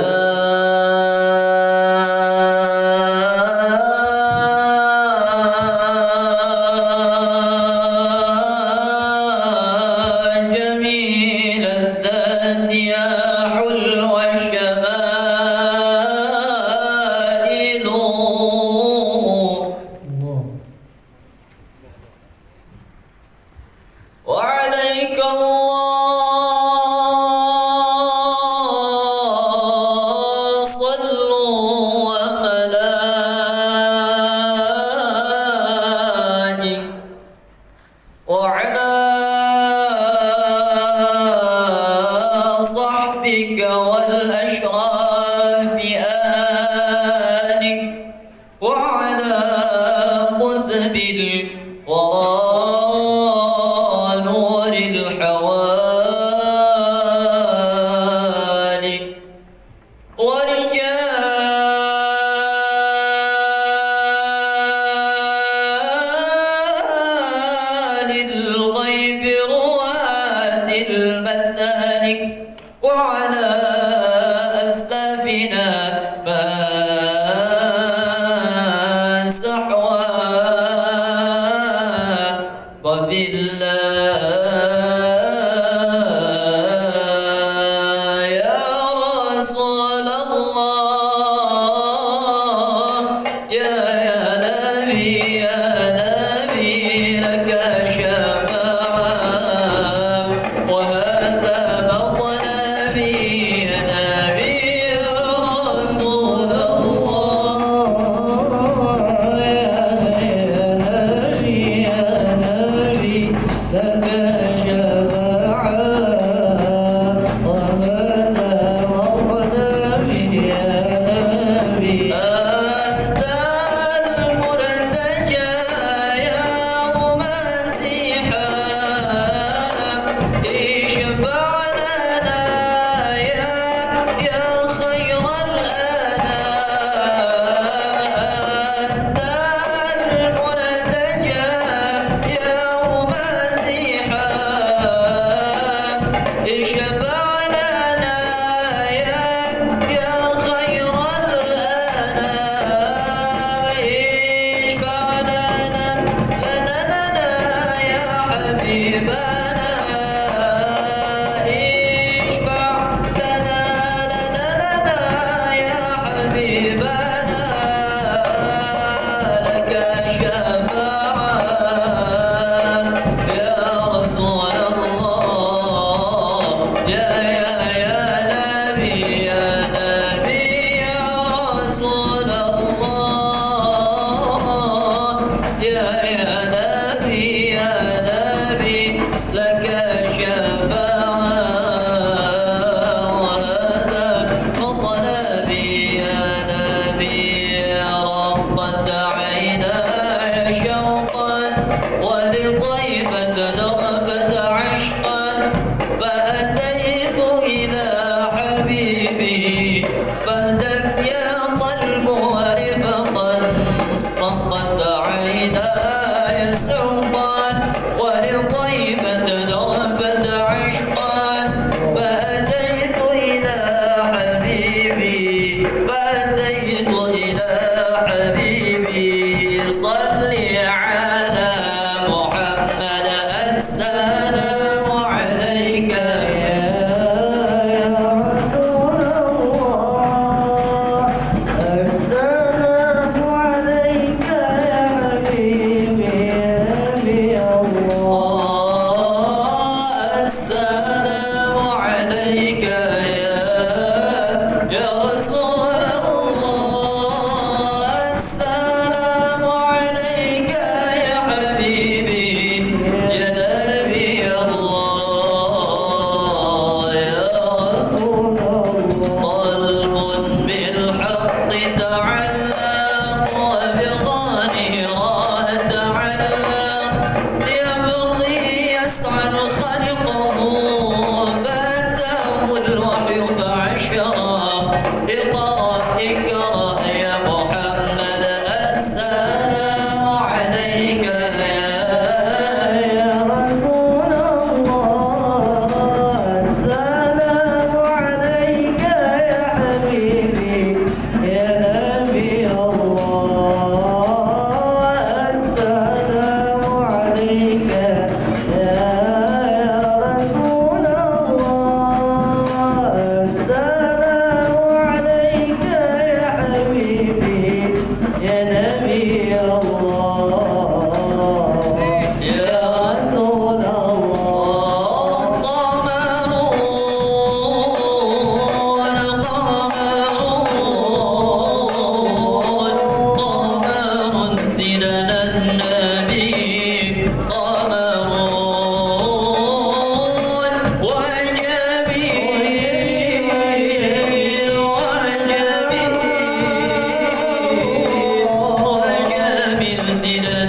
P: سيدنا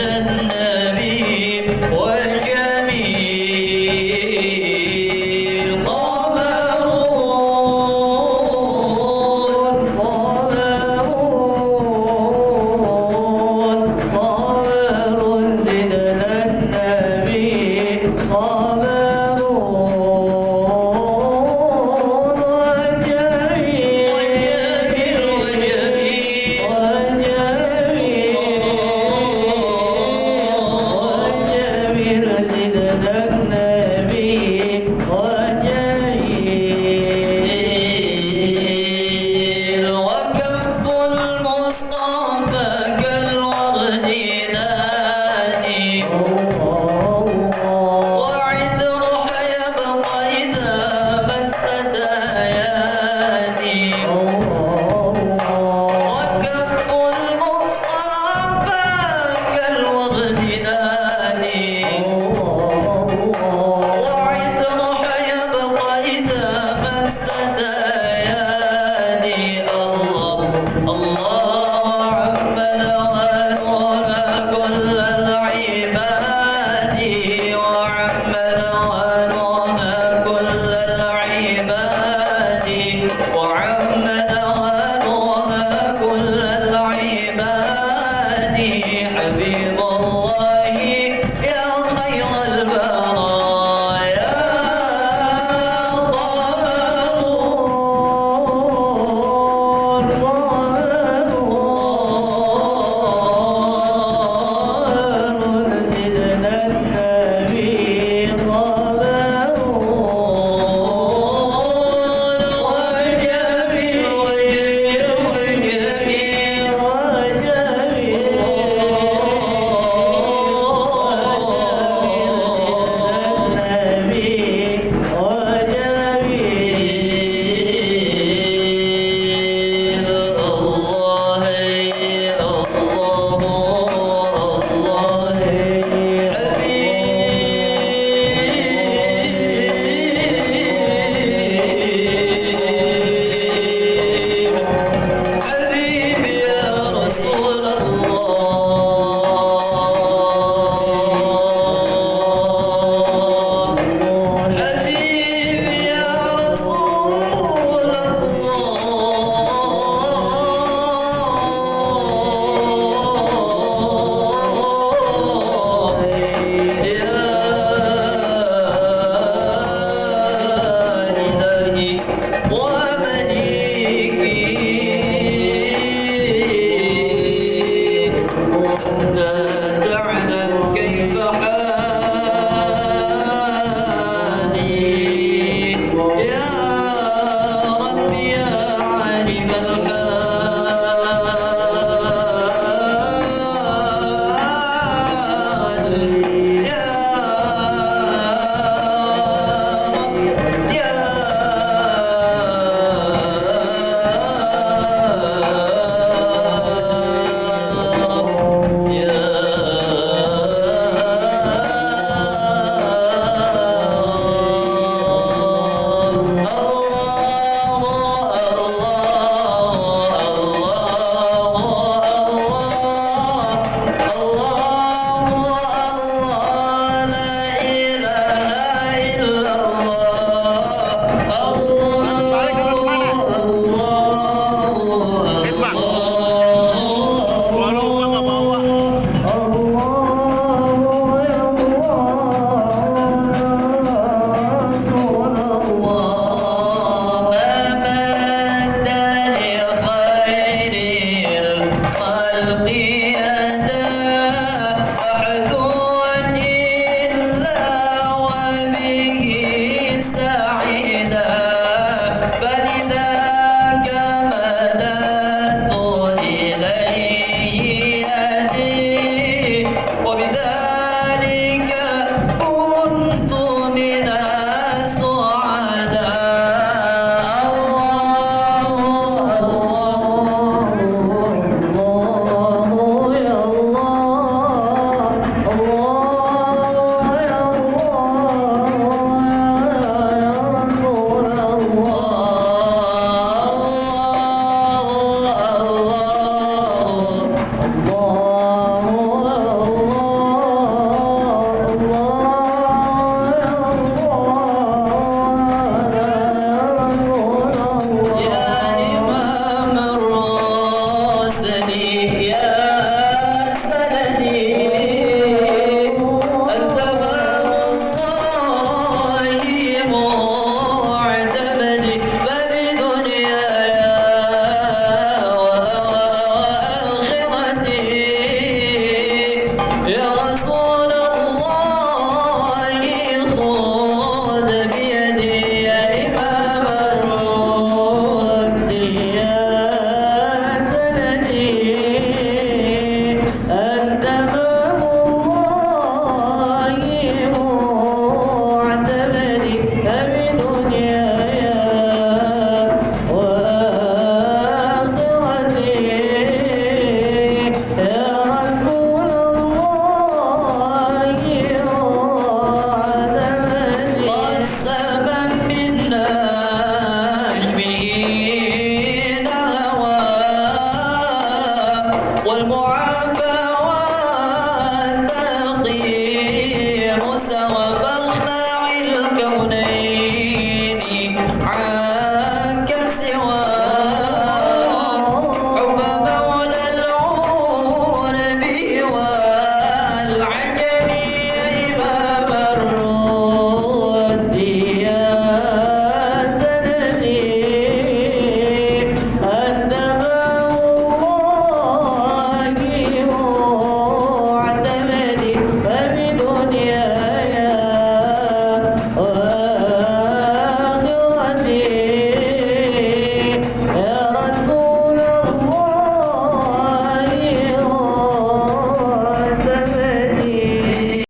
B: والمعاد